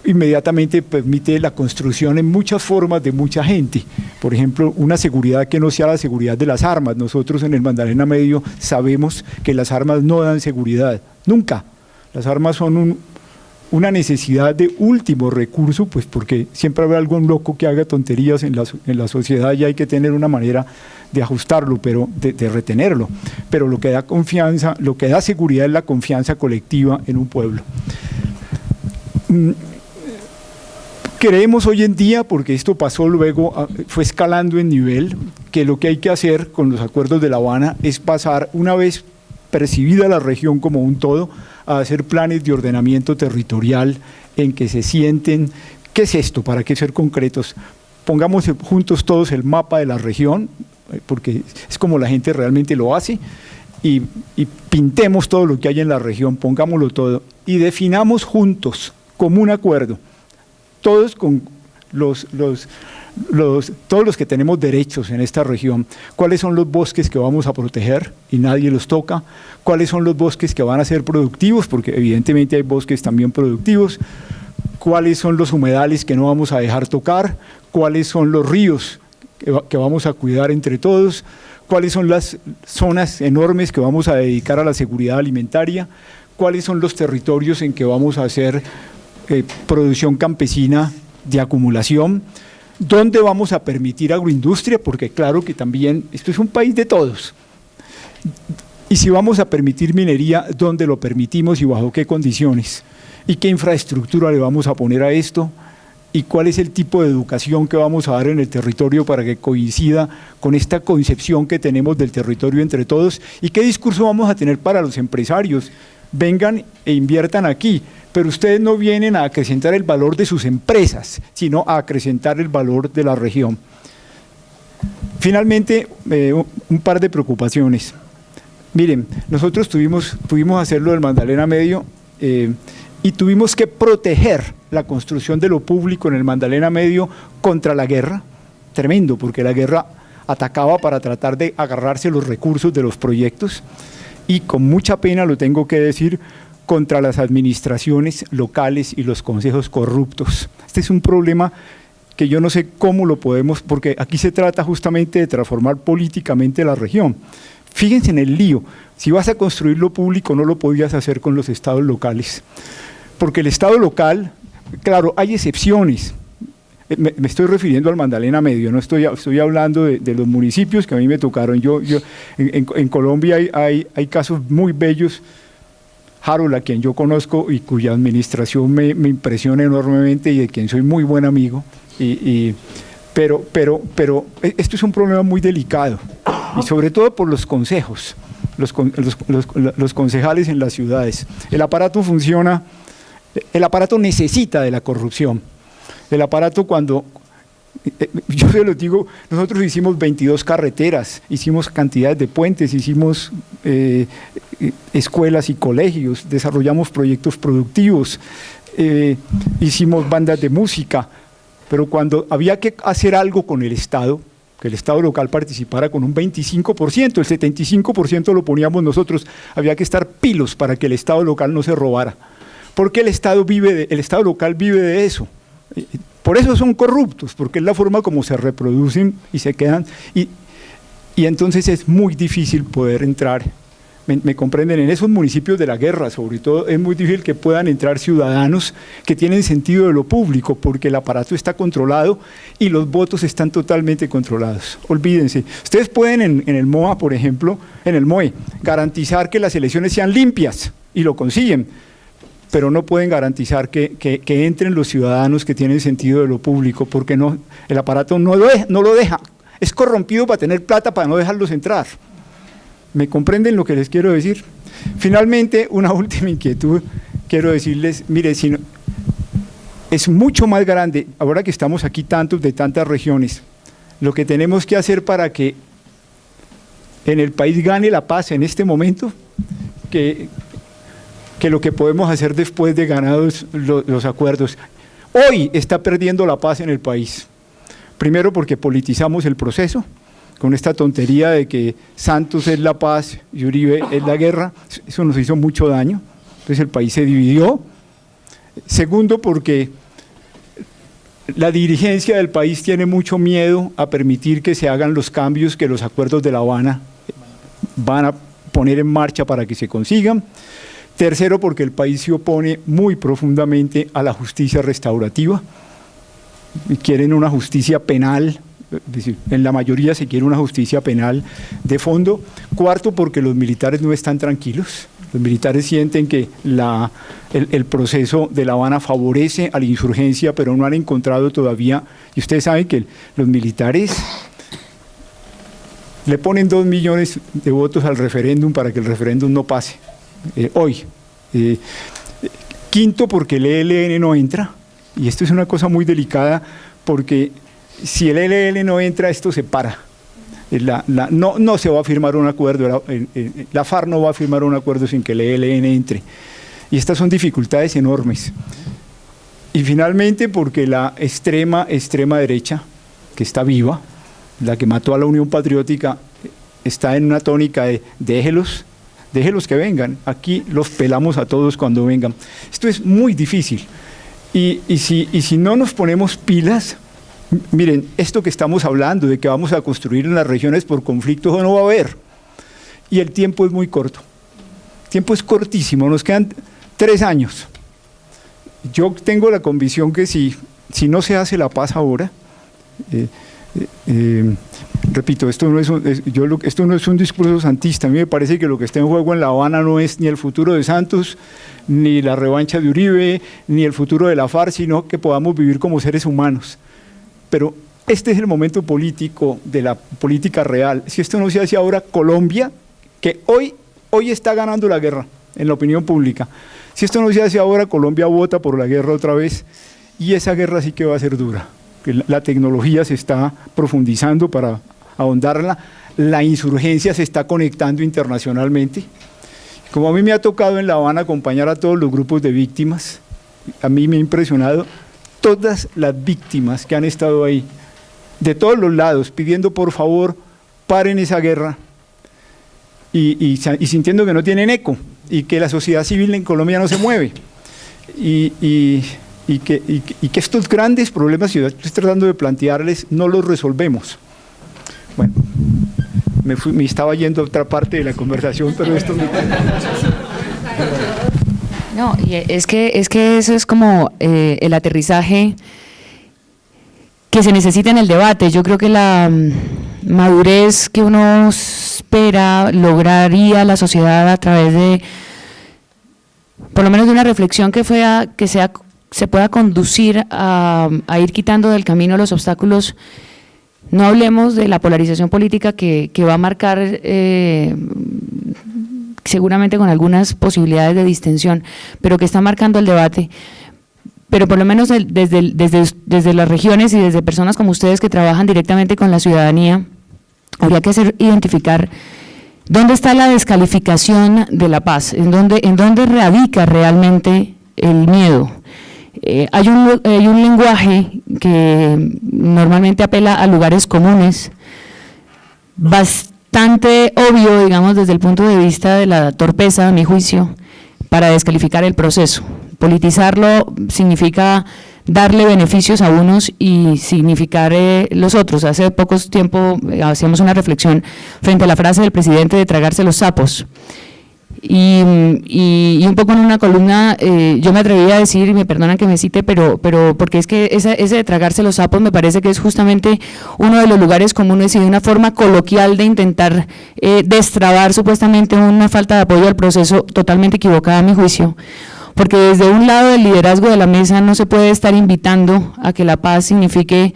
Inmediatamente permite la construcción en muchas formas de mucha gente. Por ejemplo, una seguridad que no sea la seguridad de las armas. Nosotros en el Magdalena Medio sabemos que las armas no dan seguridad, nunca. Las armas son una necesidad de último recurso, pues porque siempre habrá algún loco que haga tonterías en la sociedad y hay que tener una manera de ajustarlo, pero de retenerlo. Pero lo que da confianza, lo que da seguridad es la confianza colectiva en un pueblo. Creemos hoy en día, porque esto pasó luego, fue escalando en nivel, que lo que hay que hacer con los acuerdos de La Habana es pasar, una vez percibida la región como un todo, a hacer planes de ordenamiento territorial en que se sienten, ¿qué es esto? ¿Para qué ser concretos? Pongamos juntos todos el mapa de la región, porque es como la gente realmente lo hace, y pintemos todo lo que hay en la región, pongámoslo todo, y definamos juntos, como un acuerdo, todos con todos los que tenemos derechos en esta región, cuáles son los bosques que vamos a proteger y nadie los toca, cuáles son los bosques que van a ser productivos, porque evidentemente hay bosques también productivos, cuáles son los humedales que no vamos a dejar tocar, cuáles son los ríos que vamos a cuidar entre todos, cuáles son las zonas enormes que vamos a dedicar a la seguridad alimentaria, cuáles son los territorios en que vamos a hacer producción campesina de acumulación, dónde vamos a permitir agroindustria, porque claro que también esto es un país de todos, y si vamos a permitir minería, dónde lo permitimos y bajo qué condiciones, y qué infraestructura le vamos a poner a esto, y cuál es el tipo de educación que vamos a dar en el territorio para que coincida con esta concepción que tenemos del territorio entre todos, y qué discurso vamos a tener para los empresarios. Vengan e inviertan aquí, pero ustedes no vienen a acrecentar el valor de sus empresas, sino a acrecentar el valor de la región. Finalmente, un par de preocupaciones. Miren, nosotros pudimos hacerlo del Magdalena Medio y tuvimos que proteger la construcción de lo público en el Magdalena Medio contra la guerra, tremendo, porque la guerra atacaba para tratar de agarrarse los recursos de los proyectos, y con mucha pena lo tengo que decir, contra las administraciones locales y los consejos corruptos. Este es un problema que yo no sé cómo lo podemos, porque aquí se trata justamente de transformar políticamente la región. Fíjense en el lío, si vas a construir lo público no lo podías hacer con los estados locales, porque el estado local, claro, hay excepciones. Me estoy refiriendo al Magdalena Medio, no estoy hablando de los municipios que a mí me tocaron. En Colombia hay casos muy bellos. Harold, a quien yo conozco y cuya administración me impresiona enormemente y de quien soy muy buen amigo, pero esto es un problema muy delicado, y sobre todo por los consejos, los concejales en las ciudades. El aparato funciona, el aparato necesita de la corrupción. El aparato cuando, yo se lo digo, nosotros hicimos 22 carreteras, hicimos cantidades de puentes, hicimos escuelas y colegios, desarrollamos proyectos productivos, hicimos bandas de música, pero cuando había que hacer algo con el Estado, que el Estado local participara con un 25%, el 75% lo poníamos nosotros, había que estar pilos para que el Estado local no se robara, porque el Estado local vive de eso. Por eso son corruptos, porque es la forma como se reproducen y se quedan, y entonces es muy difícil poder entrar me comprenden, en esos municipios de la guerra, sobre todo, es muy difícil que puedan entrar ciudadanos que tienen sentido de lo público, porque el aparato está controlado y los votos están totalmente controlados. Olvídense, ustedes pueden en el MOA, por ejemplo, en el MOE, garantizar que las elecciones sean limpias, y lo consiguen, pero no pueden garantizar que entren los ciudadanos que tienen sentido de lo público, porque no, el aparato no lo deja, es corrompido para tener plata para no dejarlos entrar. ¿Me comprenden lo que les quiero decir? Finalmente, una última inquietud, quiero decirles, mire, es mucho más grande, ahora que estamos aquí tantos de tantas regiones, lo que tenemos que hacer para que en el país gane la paz en este momento, que lo que podemos hacer después de ganados los acuerdos. Hoy está perdiendo la paz en el país. Primero porque politizamos el proceso, con esta tontería de que Santos es la paz y Uribe es la guerra, eso nos hizo mucho daño, entonces el país se dividió. Segundo porque la dirigencia del país tiene mucho miedo a permitir que se hagan los cambios que los acuerdos de La Habana van a poner en marcha para que se consigan. Tercero, porque el país se opone muy profundamente a la justicia restaurativa, y quieren una justicia penal, es decir, en la mayoría se quiere una justicia penal de fondo. Cuarto, porque los militares no están tranquilos, los militares sienten que el proceso de La Habana favorece a la insurgencia, pero no han encontrado todavía, y ustedes saben que los militares le ponen 2 millones de votos al referéndum para que el referéndum no pase. Hoy. Quinto, porque el ELN no entra, y esto es una cosa muy delicada, porque si el ELN no entra, esto se para. No se va a firmar un acuerdo, la FARC no va a firmar un acuerdo sin que el ELN entre, y estas son dificultades enormes. Y finalmente, porque la extrema derecha, que está viva, la que mató a la Unión Patriótica, está en una tónica de déjelos que vengan, aquí los pelamos a todos cuando vengan. Esto es muy difícil, y si no nos ponemos pilas, miren, esto que estamos hablando, de que vamos a construir en las regiones por conflictos, no va a haber, y el tiempo es muy corto, el tiempo es cortísimo, nos quedan 3 años. Yo tengo la convicción que si no se hace la paz ahora, repito, esto no es un discurso santista. A mí me parece que lo que está en juego en La Habana no es ni el futuro de Santos, ni la revancha de Uribe, ni el futuro de la FARC, sino que podamos vivir como seres humanos. Pero este es el momento político de la política real. Si esto no se hace ahora, Colombia, que hoy está ganando la guerra en la opinión pública, si esto no se hace ahora, Colombia vota por la guerra otra vez, y esa guerra sí que va a ser dura. La tecnología se está profundizando para ahondarla, la insurgencia se está conectando internacionalmente. Como a mí me ha tocado en La Habana acompañar a todos los grupos de víctimas, a mí me ha impresionado todas las víctimas que han estado ahí, de todos los lados, pidiendo por favor paren esa guerra, y sintiendo que no tienen eco, y que la sociedad civil en Colombia no se mueve, y que estos grandes problemas que yo estoy tratando de plantearles no los resolvemos. Bueno, me estaba yendo a otra parte de la conversación, pero esto me... No, y es que eso es como el aterrizaje que se necesita en el debate. Yo creo que la madurez que uno espera lograría la sociedad a través de, por lo menos de una reflexión que se pueda conducir a ir quitando del camino los obstáculos. No hablemos de la polarización política que va a marcar seguramente con algunas posibilidades de distensión, pero que está marcando el debate. Pero por lo menos desde las regiones y desde personas como ustedes que trabajan directamente con la ciudadanía, habría que identificar dónde está la descalificación de la paz, en dónde radica realmente el miedo. Hay un lenguaje que normalmente apela a lugares comunes, bastante obvio, digamos, desde el punto de vista de la torpeza, a mi juicio, para descalificar el proceso. Politizarlo significa darle beneficios a unos y significar los otros. Hace poco tiempo hacíamos una reflexión frente a la frase del presidente de tragarse los sapos. Y un poco en una columna yo me atreví a decir, y me perdonan que me cite, pero porque es que ese de tragarse los sapos me parece que es justamente uno de los lugares comunes y de una forma coloquial de intentar destrabar supuestamente una falta de apoyo al proceso totalmente equivocada a mi juicio. Porque desde un lado del liderazgo de la mesa no se puede estar invitando a que la paz signifique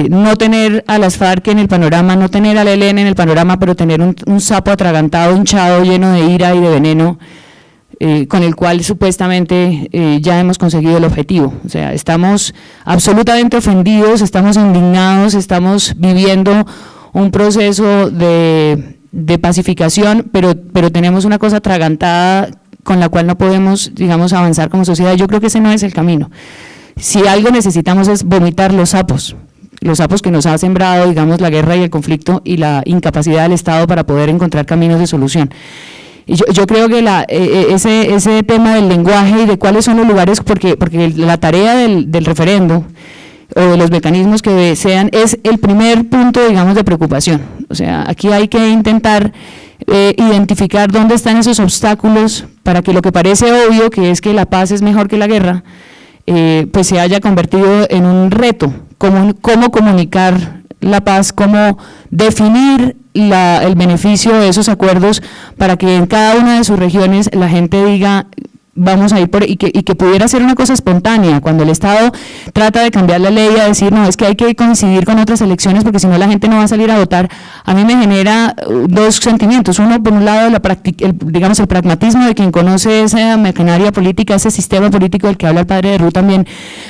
no tener a las FARC en el panorama, no tener al ELN en el panorama, pero tener un sapo atragantado, hinchado, lleno de ira y de veneno, con el cual supuestamente ya hemos conseguido el objetivo. O sea, estamos absolutamente ofendidos, estamos indignados, estamos viviendo un proceso de pacificación, pero tenemos una cosa atragantada con la cual no podemos, digamos, avanzar como sociedad. Yo creo que ese no es el camino. Si algo necesitamos es vomitar los sapos que nos ha sembrado, digamos, la guerra y el conflicto y la incapacidad del Estado para poder encontrar caminos de solución. Y yo creo que ese tema del lenguaje y de cuáles son los lugares, porque la tarea del referendo o de los mecanismos que desean es el primer punto, digamos, de preocupación. O sea, aquí hay que intentar identificar dónde están esos obstáculos para que lo que parece obvio, que es que la paz es mejor que la guerra, pues se haya convertido en un reto. Cómo comunicar la paz, cómo definir el beneficio de esos acuerdos para que en cada una de sus regiones la gente diga vamos a ir por, y que pudiera ser una cosa espontánea, cuando el Estado trata de cambiar la ley a decir no, es que hay que coincidir con otras elecciones porque si no la gente no va a salir a votar. A mí me genera dos sentimientos: uno, por un lado, digamos el pragmatismo de quien conoce esa maquinaria política, ese sistema político del que habla el padre de Ruth también,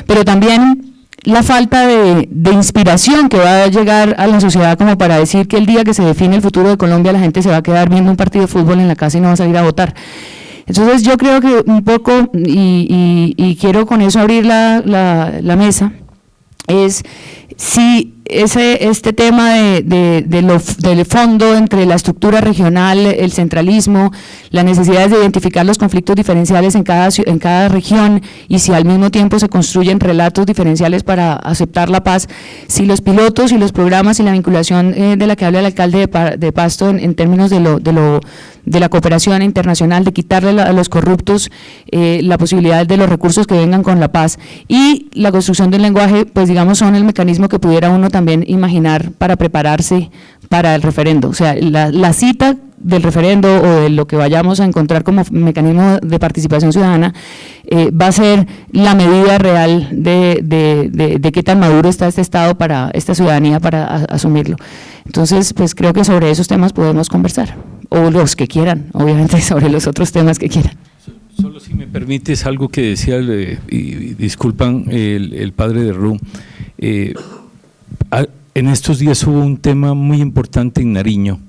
pero también la falta de inspiración que va a llegar a la sociedad como para decir que el día que se define el futuro de Colombia la gente se va a quedar viendo un partido de fútbol en la casa y no va a salir a votar. Entonces yo creo que un poco, y quiero con eso abrir la mesa, es si este tema del fondo entre la estructura regional, el centralismo, las necesidades de identificar los conflictos diferenciales en cada región, y si al mismo tiempo se construyen relatos diferenciales para aceptar la paz, si los pilotos y los programas y la vinculación de la que habla el alcalde de Pasto en términos de la cooperación internacional, de quitarle a los corruptos la posibilidad de los recursos que vengan con la paz, y la construcción del lenguaje, pues digamos son el mecanismo que pudiera uno también imaginar para prepararse para el referendo. O sea, la cita del referendo o de lo que vayamos a encontrar como mecanismo de participación ciudadana va a ser la medida real de qué tan maduro está este Estado para esta ciudadanía para asumirlo. Entonces, pues creo que sobre esos temas podemos conversar, o los que quieran, obviamente sobre los otros temas que quieran. Solo si me permites algo que decía, y disculpan, el padre de Ru. En estos días hubo un tema muy importante en Nariño.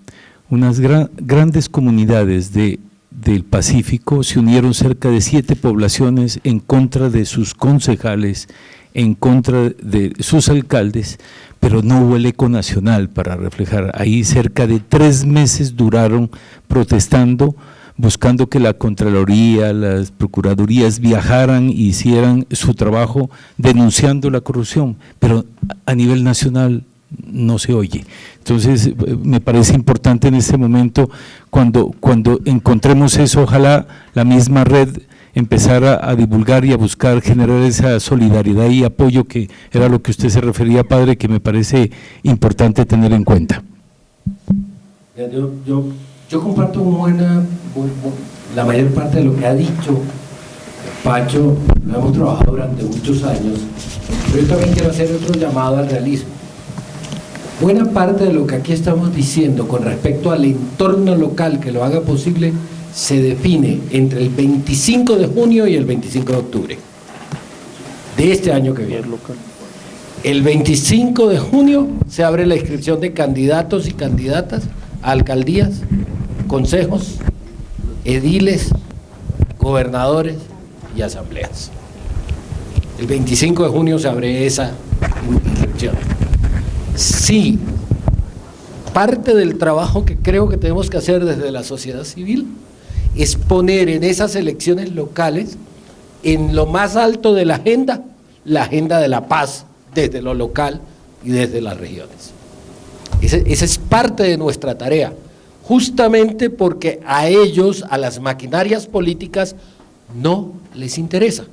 Unas grandes comunidades del Pacífico se unieron, cerca de 7 poblaciones, en contra de sus concejales, en contra de sus alcaldes, pero no hubo el eco nacional para reflejar. Ahí cerca de 3 meses duraron protestando, buscando que la Contraloría, las Procuradurías viajaran e hicieran su trabajo denunciando la corrupción, pero a nivel nacional no se oye. Entonces me parece importante en este momento, cuando encontremos eso, ojalá la misma red empezara a divulgar y a buscar generar esa solidaridad y apoyo, que era lo que usted se refería, padre, que me parece importante tener en cuenta. Yo comparto la mayor parte de lo que ha dicho Pacho. Lo hemos trabajado durante muchos años, pero yo también quiero hacer otro llamado al realismo. Buena parte de lo que aquí estamos diciendo con respecto al entorno local que lo haga posible se define entre el 25 de junio y el 25 de octubre de este año que viene. El 25 de junio se abre la inscripción de candidatos y candidatas a alcaldías, consejos, ediles, gobernadores y asambleas. El 25 de junio se abre esa inscripción. Sí, parte del trabajo que creo que tenemos que hacer desde la sociedad civil es poner en esas elecciones locales, en lo más alto de la agenda de la paz desde lo local y desde las regiones. Esa es parte de nuestra tarea, justamente porque a ellos, a las maquinarias políticas, no les interesa.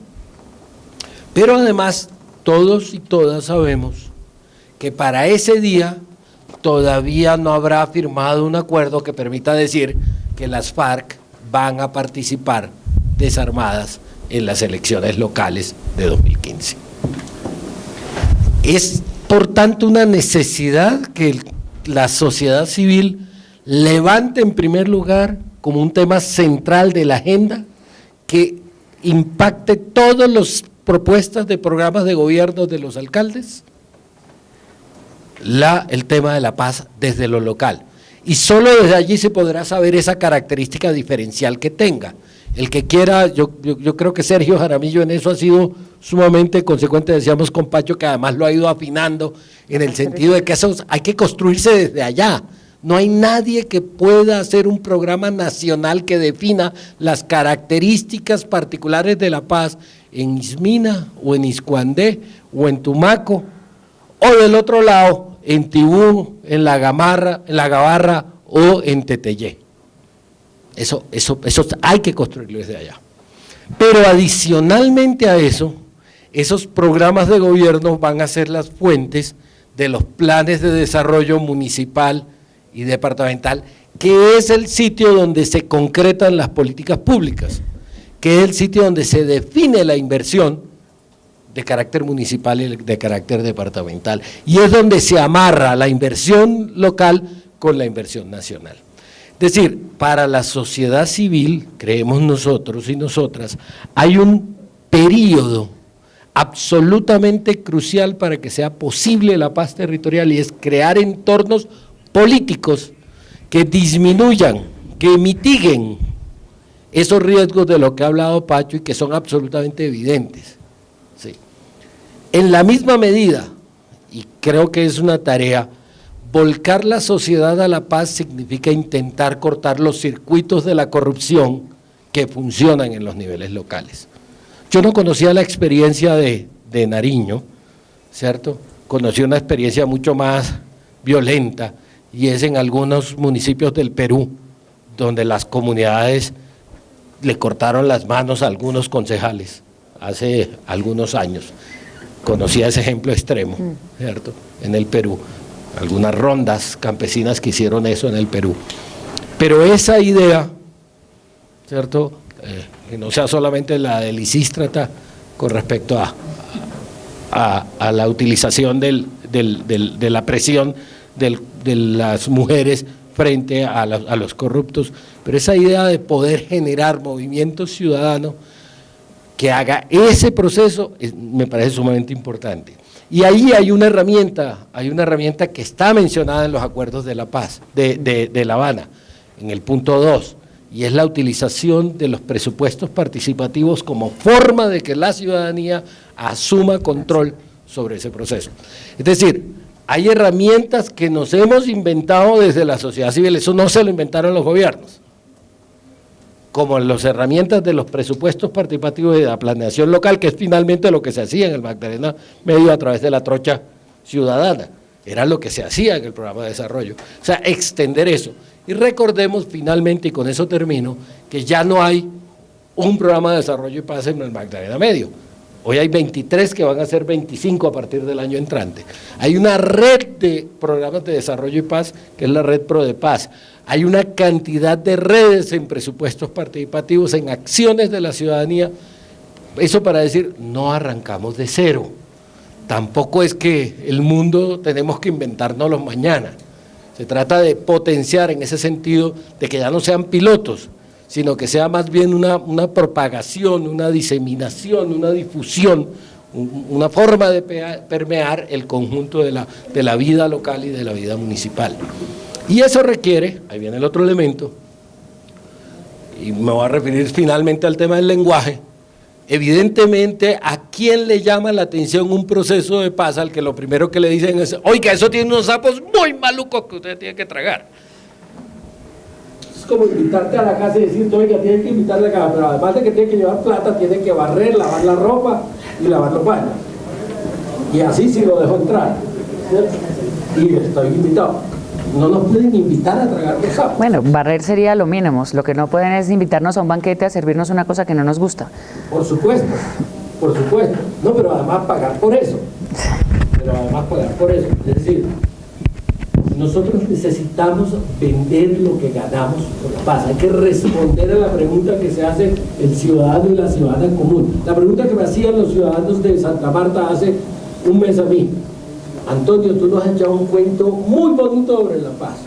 Pero además, todos y todas sabemos que para ese día todavía no habrá firmado un acuerdo que permita decir que las FARC van a participar desarmadas en las elecciones locales de 2015. Es, por tanto, una necesidad que la sociedad civil levante en primer lugar como un tema central de la agenda que impacte todas las propuestas de programas de gobierno de los alcaldes, el tema de la paz desde lo local. Y solo desde allí se podrá saber esa característica diferencial que tenga. El que quiera, yo creo que Sergio Jaramillo en eso ha sido sumamente consecuente, decíamos con Pacho, que además lo ha ido afinando en el sentido de que eso hay que construirse desde allá. No hay nadie que pueda hacer un programa nacional que defina las características particulares de la paz en Ismina o en Iscuandé o en Tumaco o del otro lado en Tibú, en la Gabarra o en Teteyé. Eso hay que construirlo desde allá. Pero adicionalmente a eso, esos programas de gobierno van a ser las fuentes de los planes de desarrollo municipal y departamental, que es el sitio donde se concretan las políticas públicas, que es el sitio donde se define la inversión de carácter municipal y de carácter departamental, y es donde se amarra la inversión local con la inversión nacional. Es decir, para la sociedad civil, creemos nosotros y nosotras, hay un periodo absolutamente crucial para que sea posible la paz territorial, y es crear entornos políticos que disminuyan, que mitiguen esos riesgos de lo que ha hablado Pacho y que son absolutamente evidentes. Sí. En la misma medida, y creo que es una tarea, volcar la sociedad a la paz significa intentar cortar los circuitos de la corrupción que funcionan en los niveles locales. Yo no conocía la experiencia de Nariño, ¿cierto? Conocí una experiencia mucho más violenta, y es en algunos municipios del Perú, donde las comunidades le cortaron las manos a algunos concejales hace algunos años. Conocía ese ejemplo extremo, ¿cierto?, en el Perú. Algunas rondas campesinas que hicieron eso en el Perú. Pero esa idea, ¿cierto?, que no sea solamente la del Lisístrata con respecto a la utilización de la presión de las mujeres frente a los corruptos, pero esa idea de poder generar movimiento ciudadano que haga ese proceso me parece sumamente importante. Y ahí hay una herramienta que está mencionada en los acuerdos de la paz, de La Habana, en el punto 2, y es la utilización de los presupuestos participativos como forma de que la ciudadanía asuma control sobre ese proceso. Es decir, hay herramientas que nos hemos inventado desde la sociedad civil, eso no se lo inventaron los gobiernos, como las herramientas de los presupuestos participativos de la planeación local, que es finalmente lo que se hacía en el Magdalena Medio a través de la trocha ciudadana, era lo que se hacía en el programa de desarrollo, o sea, extender eso. Y recordemos finalmente, y con eso termino, que ya no hay un programa de desarrollo y paz en el Magdalena Medio. Hoy hay 23 que van a ser 25 a partir del año entrante. Hay una red de programas de desarrollo y paz, que es la red ProDePaz. Hay una cantidad de redes en presupuestos participativos, en acciones de la ciudadanía. Eso para decir, no arrancamos de cero. Tampoco es que el mundo tenemos que inventárnoslo mañana. Se trata de potenciar en ese sentido de que ya no sean pilotos, sino que sea más bien una propagación, una diseminación, una difusión, una forma de permear el conjunto de la vida local y de la vida municipal. Y eso requiere, ahí viene el otro elemento, y me voy a referir finalmente al tema del lenguaje, evidentemente a quién le llama la atención un proceso de paz al que lo primero que le dicen es, oiga, eso tiene unos sapos muy malucos que usted tiene que tragar. Es como invitarte a la casa y decirte, oiga, tiene que invitarle a la casa, pero además de que tiene que llevar plata, tiene que barrer, lavar la ropa y lavar los baños. Y así sí lo dejo entrar, ¿cierto? Y estoy invitado. no nos pueden invitar a tragar los sapos. Bueno, barrer sería lo mínimo. Lo que no pueden es invitarnos a un banquete a servirnos una cosa que no nos gusta. Por supuesto. No, pero además pagar por eso. Es decir, nosotros necesitamos vender lo que ganamos por la paz. Hay que responder a la pregunta que se hace el ciudadano y la ciudadana en común. La pregunta que me hacían los ciudadanos de Santa Marta hace un mes a mí. Antonio, tú nos has echado un cuento muy bonito sobre la paz.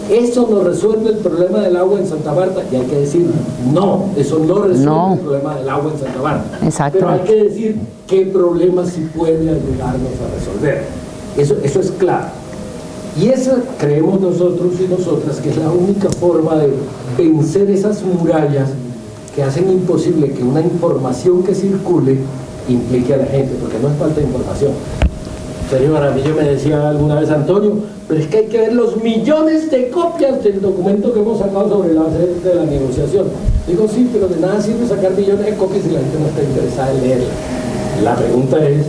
¿Eso no resuelve el problema del agua en Santa Marta? Y hay que decir, no, eso no resuelve el problema del agua en Santa Marta. Exacto. Pero hay que decir qué problema sí puede ayudarnos a resolver. Eso es claro. Y esa creemos nosotros y nosotras que es la única forma de vencer esas murallas que hacen imposible que una información que circule implique a la gente, porque no es falta de información. Señor Aramillo me decía alguna vez, Antonio, pero es que hay que ver los millones de copias del documento que hemos sacado sobre la base de la negociación. Digo, sí, pero de nada sirve sacar millones de copias si la gente no está interesada en leerla. La pregunta es,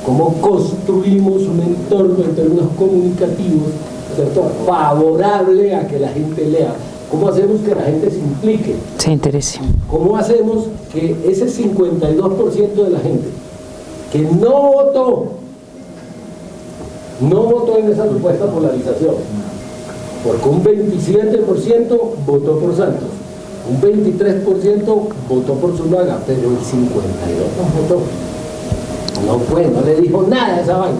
¿cómo construimos un entorno en términos comunicativos, ¿cierto?, favorable a que la gente lea? ¿Cómo hacemos que la gente se implique? Se interese. ¿Cómo hacemos que ese 52% de la gente que no votó en esa supuesta polarización, porque un 27% votó por Santos, un 23% votó por Zuluaga, pero el 52% no votó? No le dijo nada a esa vaina.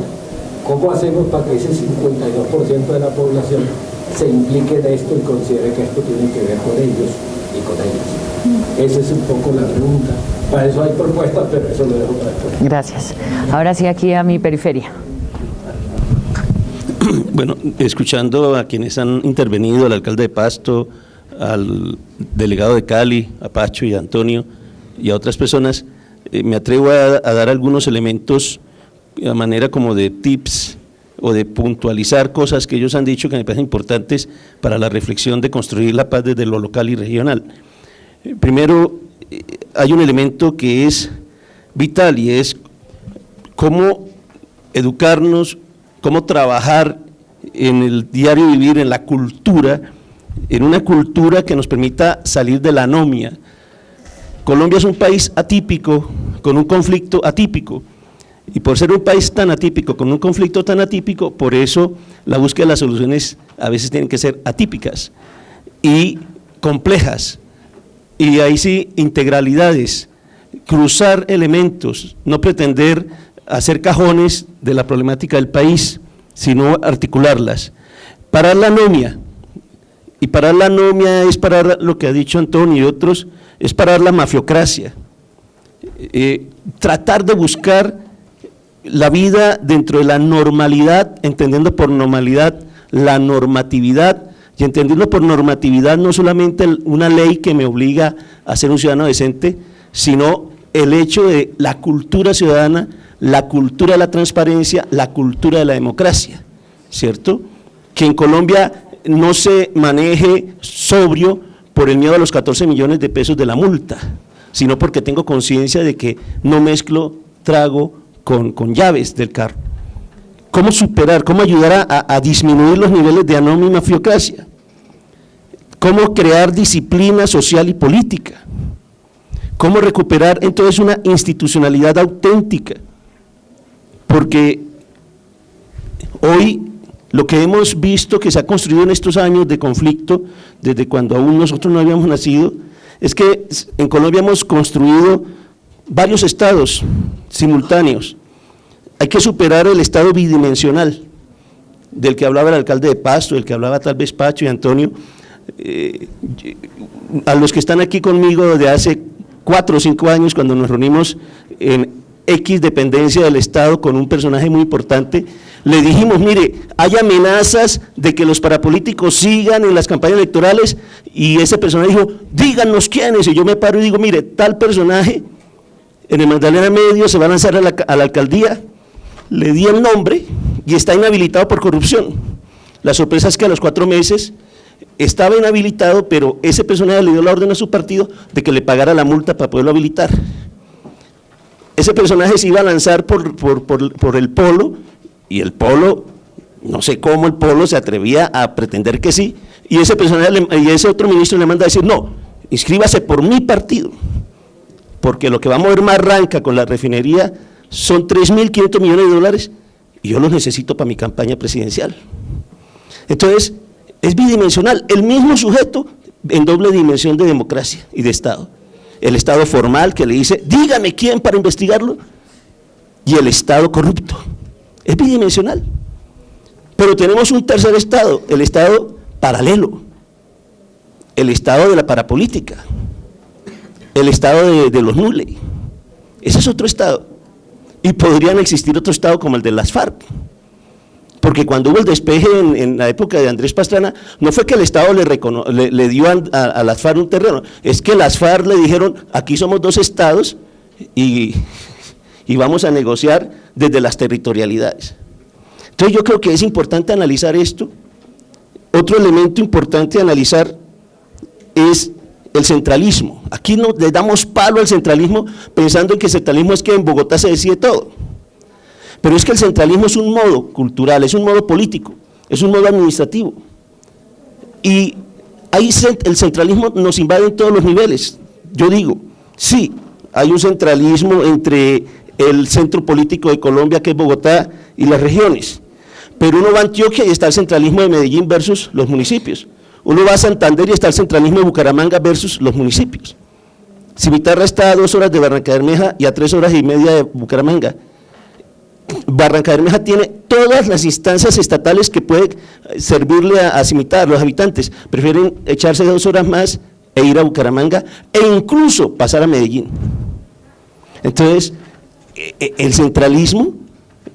¿Cómo hacemos para que ese 52% de la población se implique en esto y considere que esto tiene que ver con ellos y con ellas? Esa es un poco la pregunta. Para eso hay propuestas, pero eso lo dejo para después. Gracias. Ahora sí, aquí a mi periferia. Bueno, escuchando a quienes han intervenido, al alcalde de Pasto, al delegado de Cali, a Pacho y a Antonio y a otras personas, me atrevo a dar algunos elementos a manera como de tips o de puntualizar cosas que ellos han dicho que me parecen importantes para la reflexión de construir la paz desde lo local y regional. Primero, hay un elemento que es vital y es cómo educarnos, cómo trabajar en el diario vivir, en la cultura, en una cultura que nos permita salir de la anomia. Colombia es un país atípico, con un conflicto atípico, y por ser un país tan atípico, con un conflicto tan atípico, por eso la búsqueda de las soluciones a veces tienen que ser atípicas y complejas, y ahí sí, integralidades, cruzar elementos, no pretender hacer cajones de la problemática del país, sino articularlas. Parar la anomia, y parar la anomia es parar lo que ha dicho Antonio y otros, es parar la mafiocracia, tratar de buscar la vida dentro de la normalidad, entendiendo por normalidad la normatividad, y entendiendo por normatividad no solamente una ley que me obliga a ser un ciudadano decente, sino el hecho de la cultura ciudadana, la cultura de la transparencia, la cultura de la democracia, ¿cierto? Que en Colombia no se maneje sobrio por el miedo a los 14 millones de pesos de la multa, sino porque tengo conciencia de que no mezclo trago con llaves del carro. ¿Cómo superar, cómo ayudar a disminuir los niveles de anomia y mafiocracia? ¿Cómo crear disciplina social y política? ¿Cómo recuperar entonces una institucionalidad auténtica? Porque hoy lo que hemos visto que se ha construido en estos años de conflicto, desde cuando aún nosotros no habíamos nacido, es que en Colombia hemos construido varios estados simultáneos. Hay que superar el estado bidimensional, del que hablaba el alcalde de Pasto, del que hablaba tal vez Pacho y Antonio, a los que están aquí conmigo desde hace 4 o 5 años, cuando nos reunimos en X dependencia del Estado con un personaje muy importante, le dijimos, mire, hay amenazas de que los parapolíticos sigan en las campañas electorales, y ese personaje dijo, díganos quiénes, y yo me paro y digo, mire, tal personaje en el Magdalena Medio se va a lanzar a la alcaldía, le di el nombre y está inhabilitado por corrupción. La sorpresa es que a los 4 meses estaba inhabilitado, pero ese personaje le dio la orden a su partido de que le pagara la multa para poderlo habilitar. Ese personaje se iba a lanzar por el Polo, y el Polo No sé cómo el Polo se atrevía a pretender que sí, y ese otro ministro le manda a decir, no, inscríbase por mi partido, porque lo que va a mover Marranca con la refinería son 3.500 millones de dólares, y yo los necesito para mi campaña presidencial. Entonces, es bidimensional, el mismo sujeto en doble dimensión de democracia y de Estado. El Estado formal que le dice, dígame quién para investigarlo, y el Estado corrupto. Es bidimensional. Pero tenemos un tercer Estado, el Estado paralelo, el Estado de la parapolítica, el Estado de los Nule. Ese es otro Estado. Y podrían existir otro Estado como el de las FARC. Porque cuando hubo el despeje en la época de Andrés Pastrana, no fue que el Estado le dio a las FARC un terreno, es que las FARC le dijeron, aquí somos dos Estados y vamos a negociar desde las territorialidades. Entonces yo creo que es importante analizar esto. Otro elemento importante a analizar es el centralismo. Aquí no le damos palo al centralismo pensando en que el centralismo es que en Bogotá se decide todo. Pero es que el centralismo es un modo cultural, es un modo político, es un modo administrativo. Y ahí el centralismo nos invade en todos los niveles. Yo digo, sí, hay un centralismo entre el centro político de Colombia, que es Bogotá, y las regiones. Pero uno va a Antioquia y está el centralismo de Medellín versus los municipios. Uno va a Santander y está el centralismo de Bucaramanga versus los municipios. Cimitarra está a 2 horas de Barranca Bermeja y a 3 horas y media de Bucaramanga. Barranca Bermeja tiene todas las instancias estatales que pueden servirle a Cimitarra. Los habitantes prefieren echarse 2 horas más e ir a Bucaramanga e incluso pasar a Medellín. Entonces, el centralismo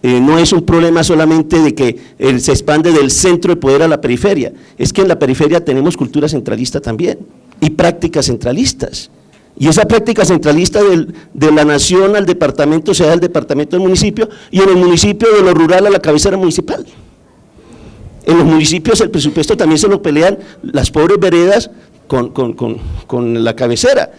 no es un problema solamente de que se expande del centro de poder a la periferia, es que en la periferia tenemos cultura centralista también y prácticas centralistas. Y esa práctica centralista de la nación al departamento se da del departamento al municipio, y en el municipio de lo rural a la cabecera municipal. En los municipios el presupuesto también se lo pelean las pobres veredas con la cabecera.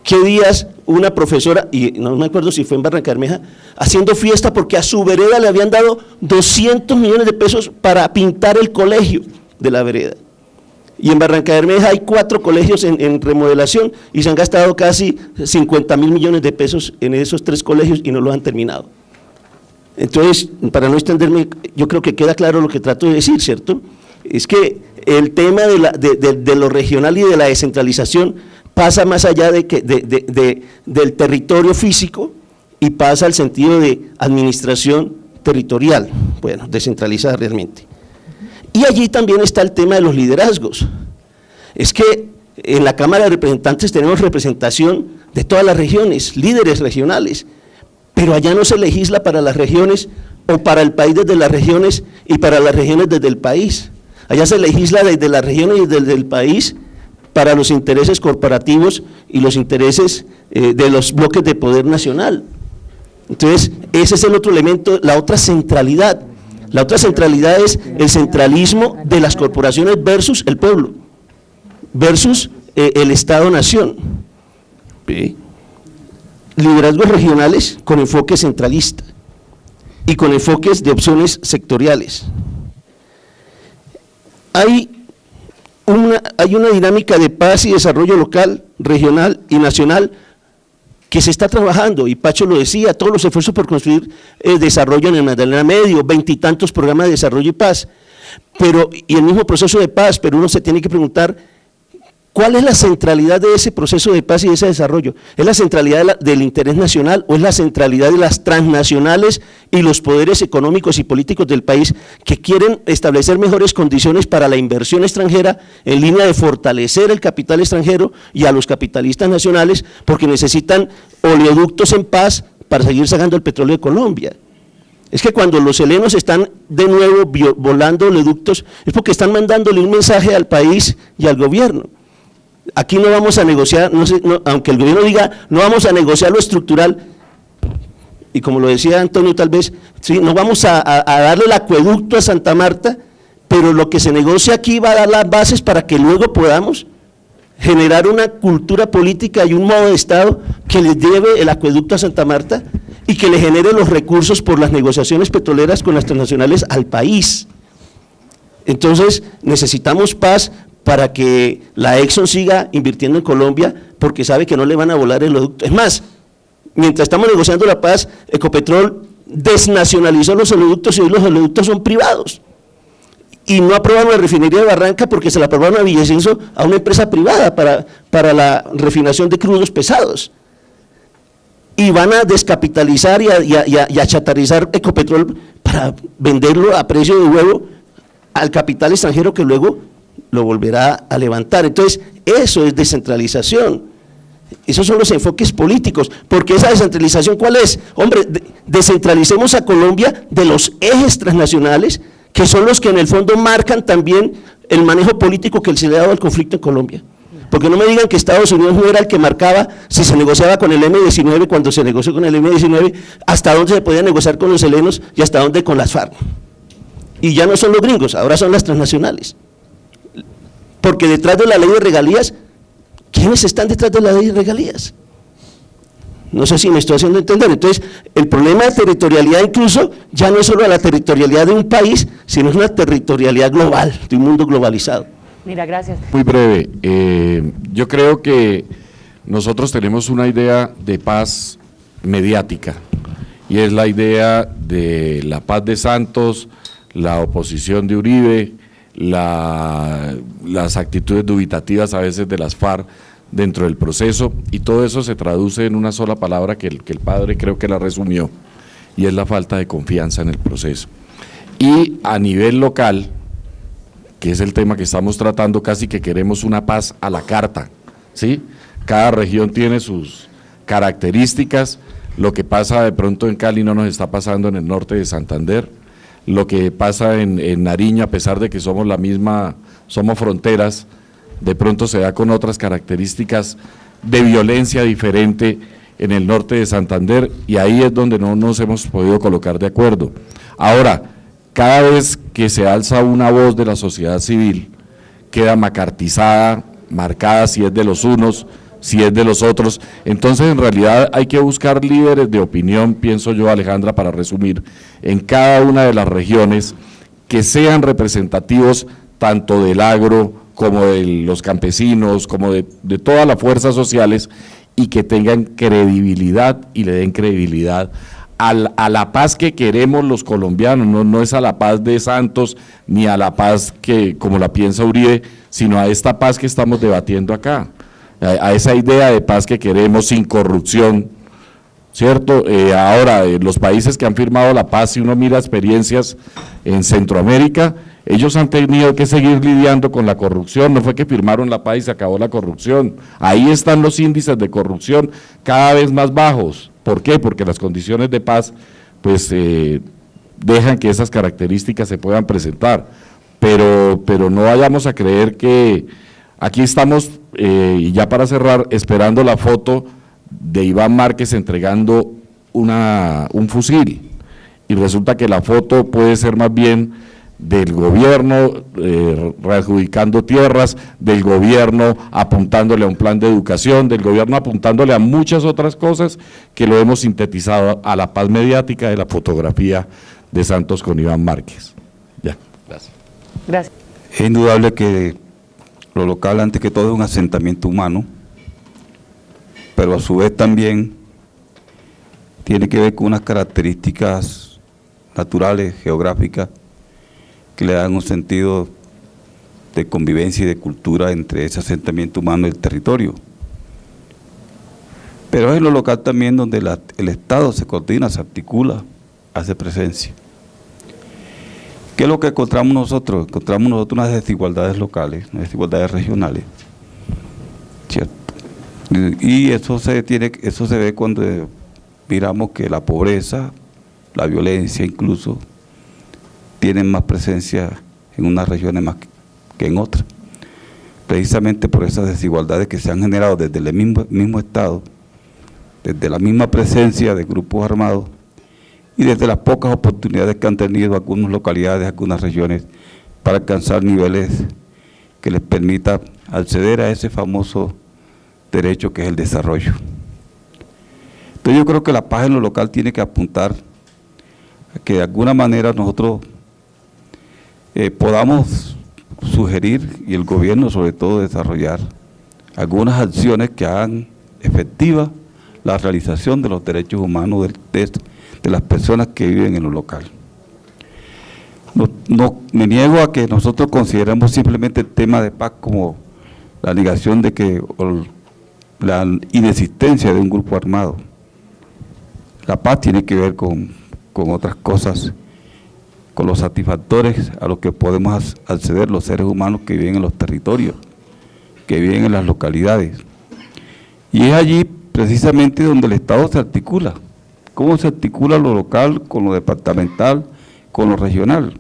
¿Qué días una profesora, y no me acuerdo si fue en Barranca Bermeja, haciendo fiesta porque a su vereda le habían dado 200 millones de pesos para pintar el colegio de la vereda? Y en Barranca Bermeja hay 4 colegios en remodelación y se han gastado casi 50.000 millones de pesos en esos 3 colegios y no los han terminado. Entonces, para no extenderme, yo creo que queda claro lo que trato de decir, ¿cierto? Es que el tema de lo regional y de la descentralización pasa más allá del territorio físico y pasa al sentido de administración territorial, bueno, descentralizada realmente. Y allí también está el tema de los liderazgos. Es que en la Cámara de Representantes tenemos representación de todas las regiones, líderes regionales, pero allá no se legisla para las regiones o para el país desde las regiones y para las regiones desde el país. Allá se legisla desde las regiones y desde el país para los intereses corporativos y los intereses de los bloques de poder nacional. Entonces, ese es el otro elemento, la otra centralidad. La otra centralidad es el centralismo de las corporaciones versus el pueblo, versus el Estado-Nación. Liderazgos regionales con enfoque centralista y con enfoques de opciones sectoriales. Hay una dinámica de paz y desarrollo local, regional y nacional que se está trabajando, y Pacho lo decía, todos los esfuerzos por construir desarrollo en el Magdalena Medio, 20 y tantos programas de desarrollo y paz, y el mismo proceso de paz, pero uno se tiene que preguntar, ¿cuál es la centralidad de ese proceso de paz y de ese desarrollo? ¿Es la centralidad del interés nacional o es la centralidad de las transnacionales y los poderes económicos y políticos del país que quieren establecer mejores condiciones para la inversión extranjera en línea de fortalecer el capital extranjero y a los capitalistas nacionales porque necesitan oleoductos en paz para seguir sacando el petróleo de Colombia? Es que cuando los helenos están de nuevo volando oleoductos es porque están mandándole un mensaje al país y al gobierno. Aquí no vamos a negociar, aunque el gobierno diga, no vamos a negociar lo estructural, y como lo decía Antonio tal vez, sí, no vamos a darle el acueducto a Santa Marta, pero lo que se negocia aquí va a dar las bases para que luego podamos generar una cultura política y un modo de Estado que les lleve el acueducto a Santa Marta. y que le genere los recursos por las negociaciones petroleras con las transnacionales al país. Entonces necesitamos paz para que la Exxon siga invirtiendo en Colombia, porque sabe que no le van a volar el oleoducto. Es más, mientras estamos negociando la paz, Ecopetrol desnacionalizó los oleoductos y hoy los oleoductos son privados. Y no aprobaron la refinería de Barranca porque se la aprobaron a Villavicencio, a una empresa privada para la refinación de crudos pesados. Y van a descapitalizar y a chatarizar Ecopetrol para venderlo a precio de huevo al capital extranjero que luego lo volverá a levantar. Entonces, eso es descentralización. Esos son los enfoques políticos, porque esa descentralización, ¿cuál es? Hombre, descentralicemos a Colombia de los ejes transnacionales, que son los que en el fondo marcan también el manejo político que se le ha dado al conflicto en Colombia. Porque no me digan que Estados Unidos no era el que marcaba si se negociaba con el M-19, cuando se negoció con el M-19, hasta dónde se podía negociar con los helenos y hasta dónde con las FARC. Y ya no son los gringos, ahora son las transnacionales. Porque detrás de la ley de regalías, ¿quiénes están detrás de la ley de regalías? No sé si me estoy haciendo entender. Entonces, el problema de territorialidad incluso ya no es solo la territorialidad de un país, sino es una territorialidad global, de un mundo globalizado. Mira, gracias. Muy breve, yo creo que nosotros tenemos una idea de paz mediática, y es la idea de la paz de Santos, la oposición de Uribe, las actitudes dubitativas a veces de las FARC dentro del proceso, y todo eso se traduce en una sola palabra que el padre creo que la resumió, y es la falta de confianza en el proceso. Y a nivel local, que es el tema que estamos tratando, casi que queremos una paz a la carta, ¿sí? Cada región tiene sus características, lo que pasa de pronto en Cali no nos está pasando en el norte de Santander, lo que pasa en Nariño, a pesar de que somos somos fronteras, de pronto se da con otras características de violencia diferente en el norte de Santander, y ahí es donde no nos hemos podido colocar de acuerdo. Ahora, cada vez que se alza una voz de la sociedad civil, queda macartizada, marcada si es de los unos, si es de los otros. Entonces, en realidad hay que buscar líderes de opinión, pienso yo, Alejandra, para resumir, en cada una de las regiones, que sean representativos tanto del agro, como de los campesinos, como de todas las fuerzas sociales, y que tengan credibilidad y le den credibilidad a la paz que queremos los colombianos. No es a la paz de Santos, ni a la paz que como la piensa Uribe, sino a esta paz que estamos debatiendo acá, a esa idea de paz que queremos sin corrupción, ¿cierto? Ahora, los países que han firmado la paz, si uno mira experiencias en Centroamérica, ellos han tenido que seguir lidiando con la corrupción, no fue que firmaron la paz y se acabó la corrupción, ahí están los índices de corrupción cada vez más bajos. ¿Por qué? Porque las condiciones de paz pues dejan que esas características se puedan presentar, pero no vayamos a creer que aquí estamos, y ya para cerrar, esperando la foto de Iván Márquez entregando un fusil, y resulta que la foto puede ser más bien del gobierno readjudicando tierras, del gobierno apuntándole a un plan de educación, del gobierno apuntándole a muchas otras cosas que lo hemos sintetizado a la paz mediática de la fotografía de Santos con Iván Márquez. Ya, gracias. Gracias. Es indudable que lo local, antes que todo, es un asentamiento humano, pero a su vez también tiene que ver con unas características naturales, geográficas, que le dan un sentido de convivencia y de cultura entre ese asentamiento humano y el territorio. Pero es en lo local también donde el Estado se coordina, se articula, hace presencia. ¿Qué es lo que encontramos nosotros? Encontramos nosotros unas desigualdades locales, unas desigualdades regionales, ¿cierto? Y eso se ve cuando miramos que la pobreza, la violencia incluso, tienen más presencia en unas regiones más que en otras, precisamente por esas desigualdades que se han generado desde el mismo Estado, desde la misma presencia de grupos armados y desde las pocas oportunidades que han tenido algunas localidades, algunas regiones, para alcanzar niveles que les permita acceder a ese famoso derecho que es el desarrollo. Entonces yo creo que la paz en lo local tiene que apuntar a que de alguna manera nosotros podamos sugerir, y el gobierno sobre todo desarrollar, algunas acciones que hagan efectiva la realización de los derechos humanos de las personas que viven en lo local. No me niego a que nosotros consideremos simplemente el tema de paz como la negación de que, o la inexistencia de un grupo armado. La paz tiene que ver con otras cosas, con los satisfactores a los que podemos acceder los seres humanos que viven en los territorios, que viven en las localidades. Y es allí precisamente donde el Estado se articula. ¿Cómo se articula lo local con lo departamental, con lo regional?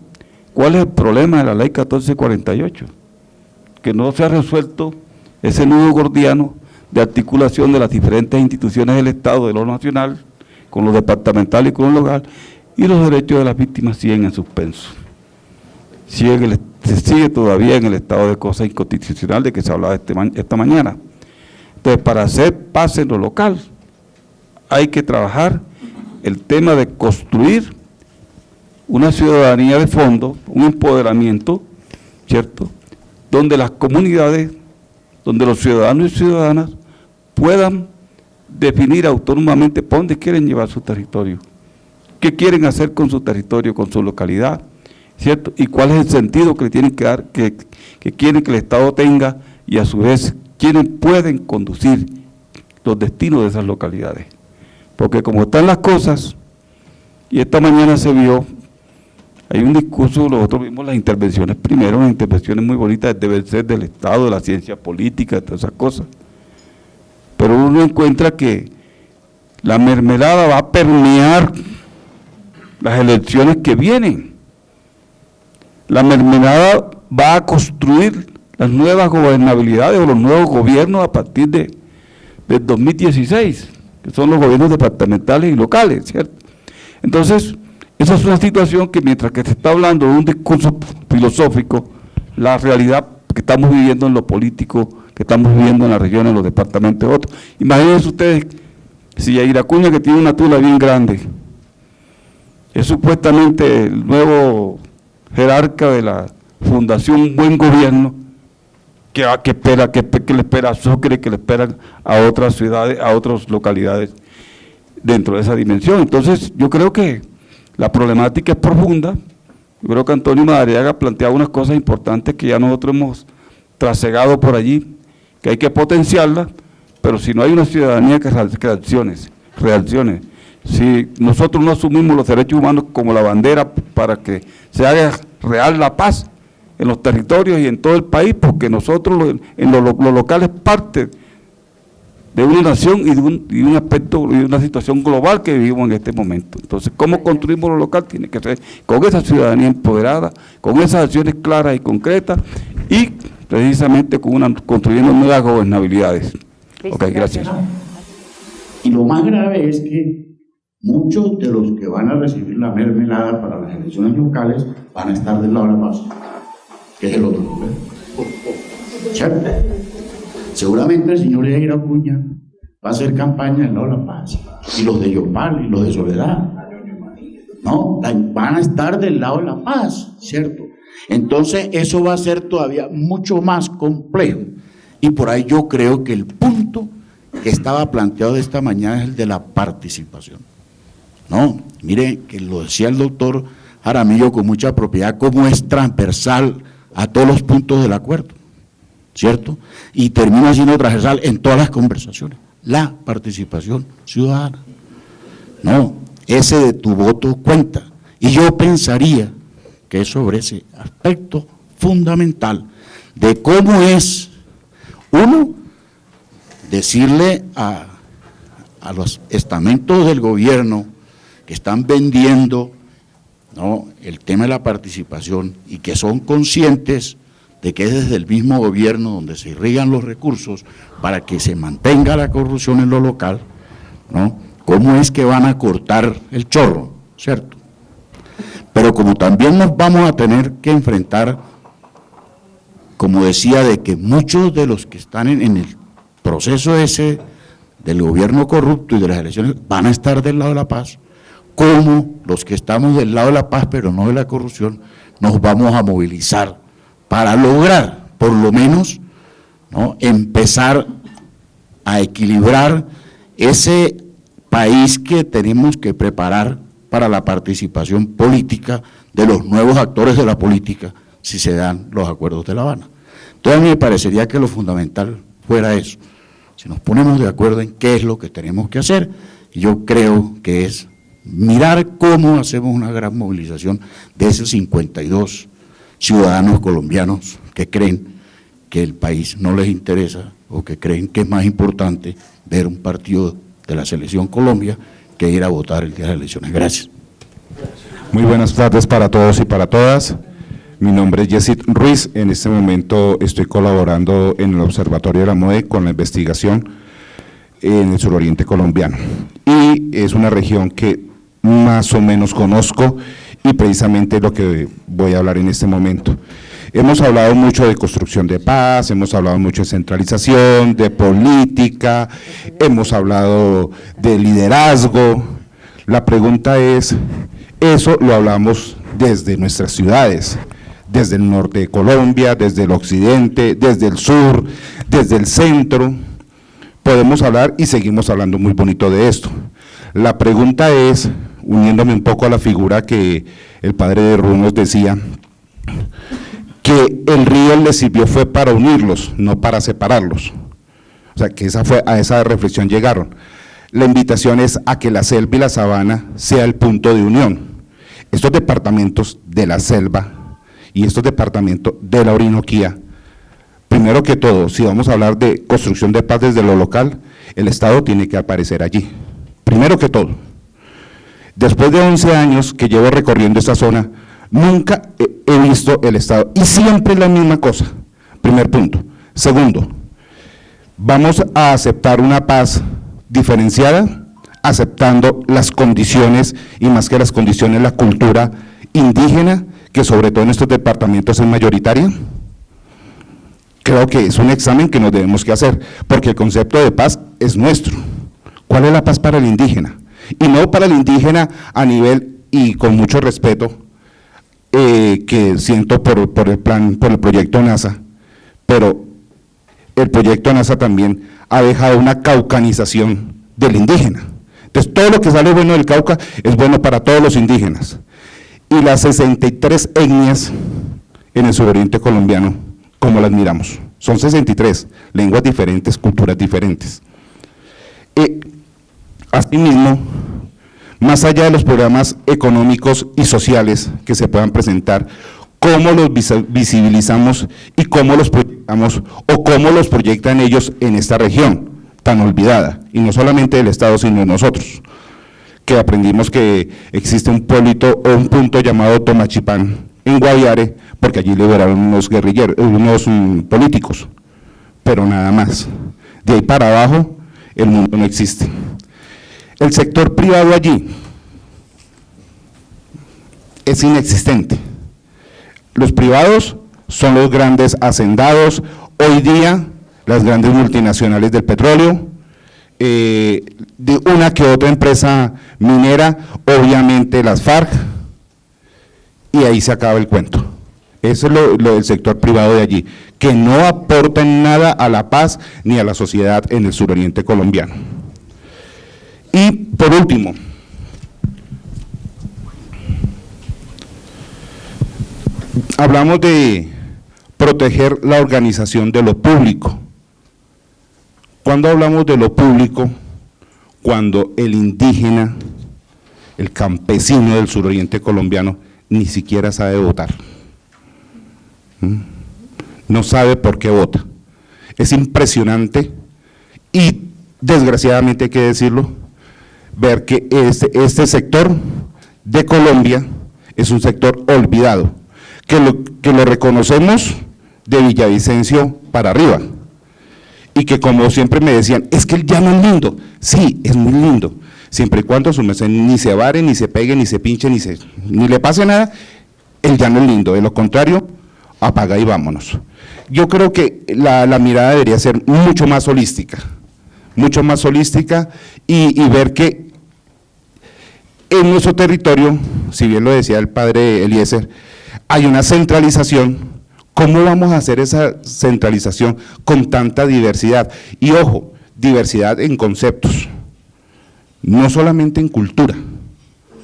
¿Cuál es el problema de la ley 1448? Que no se ha resuelto ese nudo gordiano de articulación de las diferentes instituciones del Estado, de lo nacional, con lo departamental y con lo local, y los derechos de las víctimas siguen en suspenso. Se sigue todavía en el estado de cosas inconstitucional de que se hablaba esta mañana. Entonces, para hacer paz en lo local, hay que trabajar el tema de construir una ciudadanía de fondo, un empoderamiento, ¿cierto?, donde las comunidades, donde los ciudadanos y ciudadanas puedan definir autónomamente por dónde quieren llevar su territorio, qué quieren hacer con su territorio, con su localidad, ¿cierto?, y cuál es el sentido que le tienen que dar, que quieren que el Estado tenga, y a su vez quiénes pueden conducir los destinos de esas localidades. Porque como están las cosas, y esta mañana se vio, hay un discurso, nosotros vimos las intervenciones primero, unas intervenciones muy bonitas, deben ser del Estado, de la ciencia política, de todas esas cosas, pero uno encuentra que la mermelada va a permear las elecciones que vienen. La mermelada va a construir las nuevas gobernabilidades o los nuevos gobiernos a partir del 2016, que son los gobiernos departamentales y locales, ¿cierto? Entonces, esa es una situación que mientras que se está hablando de un discurso filosófico, la realidad que estamos viviendo en lo político, que estamos viviendo en la región, en los departamentos, otros. Imagínense ustedes, si Yair Acuña, que tiene una tula bien grande, es supuestamente el nuevo jerarca de la Fundación Buen Gobierno, que le espera a Sucre, que le esperan a otras ciudades, a otras localidades dentro de esa dimensión. Entonces, yo creo que la problemática es profunda. Yo creo que Antonio Madariaga planteaba unas cosas importantes que ya nosotros hemos trasegado por allí, que hay que potenciarla, pero si no hay una ciudadanía que reaccione, si nosotros no asumimos los derechos humanos como la bandera para que se haga real la paz en los territorios y en todo el país, porque nosotros en lo local es parte de una nación y de un aspecto y de una situación global que vivimos en este momento. Entonces, ¿cómo construimos lo local? Tiene que ser con esa ciudadanía empoderada, con esas acciones claras y concretas y precisamente construyendo nuevas gobernabilidades. Ok, gracias. Y lo más grave es que muchos de los que van a recibir la mermelada para las elecciones locales van a estar del lado de la paz, que es el otro problema. ¿Cierto? Seguramente el señor Yair Acuña va a hacer campaña del lado de la paz, y los de Yopal y los de Soledad, ¿no? Van a estar del lado de la paz, ¿cierto? Entonces eso va a ser todavía mucho más complejo, y por ahí yo creo que el punto que estaba planteado de esta mañana es el de la participación. No, mire que lo decía el doctor Jaramillo con mucha propiedad, cómo es transversal a todos los puntos del acuerdo, ¿cierto? Y termina siendo transversal en todas las conversaciones, la participación ciudadana. No, ese de tu voto cuenta. Y yo pensaría que es sobre ese aspecto fundamental de cómo es, uno, decirle a los estamentos del gobierno que están vendiendo, ¿no?, el tema de la participación y que son conscientes de que es desde el mismo gobierno donde se irrigan los recursos para que se mantenga la corrupción en lo local, ¿no? ¿Cómo es que van a cortar el chorro? ¿Cierto? Pero como también nos vamos a tener que enfrentar, como decía, de que muchos de los que están en el proceso ese del gobierno corrupto y de las elecciones van a estar del lado de la paz, como los que estamos del lado de la paz pero no de la corrupción, nos vamos a movilizar para lograr, por lo menos, ¿no?, empezar a equilibrar ese país que tenemos que preparar para la participación política de los nuevos actores de la política si se dan los acuerdos de La Habana. Entonces a mí me parecería que lo fundamental fuera eso, si nos ponemos de acuerdo en qué es lo que tenemos que hacer, yo creo que es mirar cómo hacemos una gran movilización de esos 52 ciudadanos colombianos que creen que el país no les interesa o que creen que es más importante ver un partido de la Selección Colombia que ir a votar el día de las elecciones. Gracias. Muy buenas tardes para todos y para todas. Mi nombre es Yesid Ruiz. En este momento estoy colaborando en el Observatorio de la MODE con la investigación en el suroriente colombiano. Y es una región que más o menos conozco y precisamente es lo que voy a hablar en este momento. Hemos hablado mucho de construcción de paz, hemos hablado mucho de centralización, de política, hemos hablado de liderazgo. La pregunta es, eso lo hablamos desde nuestras ciudades, desde el norte de Colombia, desde el occidente, desde el sur, desde el centro. Podemos hablar y seguimos hablando muy bonito de esto. La pregunta es, uniéndome un poco a la figura que el padre de Rú nos decía, que el río le sirvió fue para unirlos, no para separarlos. O sea, que a esa reflexión llegaron. La invitación es a que la selva y la sabana sea el punto de unión. Estos departamentos de la selva y estos departamentos de la Orinoquía, primero que todo, si vamos a hablar de construcción de paz desde lo local, el Estado tiene que aparecer allí, primero que todo. Después de 11 años que llevo recorriendo esta zona, nunca he visto el Estado, y siempre es la misma cosa, primer punto. Segundo, vamos a aceptar una paz diferenciada, aceptando las condiciones, y más que las condiciones, la cultura indígena, que sobre todo en estos departamentos es mayoritaria. Creo que es un examen que nos debemos que hacer, porque el concepto de paz es nuestro. ¿Cuál es la paz para el indígena? Y no para el indígena a nivel, y con mucho respeto, que siento por el proyecto NASA, pero el proyecto NASA también ha dejado una caucanización del indígena. Entonces todo lo que sale bueno del Cauca es bueno para todos los indígenas. Y las 63 etnias en el suroriente colombiano, ¿cómo las miramos? Son 63, lenguas diferentes, culturas diferentes. Asimismo, más allá de los programas económicos y sociales que se puedan presentar, cómo los visibilizamos y cómo los proyectamos o cómo los proyectan ellos en esta región tan olvidada, y no solamente del Estado sino de nosotros, que aprendimos que existe un pueblito o un punto llamado Tomachipán en Guaviare, porque allí liberaron unos guerrilleros, unos políticos, pero nada más. De ahí para abajo el mundo no existe. El sector privado allí es inexistente. Los privados son los grandes hacendados, hoy día las grandes multinacionales del petróleo, de una que otra empresa minera, obviamente las FARC, y ahí se acaba el cuento. Eso es lo del sector privado de allí, que no aporta en nada a la paz ni a la sociedad en el suroriente colombiano. Y por último, hablamos de proteger la organización de lo público. Cuando hablamos de lo público, cuando el indígena, el campesino del suroriente colombiano, ni siquiera sabe votar. No sabe por qué vota. Es impresionante y desgraciadamente hay que decirlo, ver que este sector de Colombia es un sector olvidado, que lo reconocemos de Villavicencio para arriba, y que como siempre me decían, es que el llano es lindo. Sí, es muy lindo, siempre y cuando su merced ni se vare, ni se pegue, ni se pinche, ni le pase nada, el llano es lindo. De lo contrario, apaga y vámonos. Yo creo que la mirada debería ser mucho más holística, mucho más holística y ver que en nuestro territorio, si bien lo decía el padre Eliezer, hay una centralización. ¿Cómo vamos a hacer esa centralización con tanta diversidad? Y ojo, diversidad en conceptos, no solamente en cultura,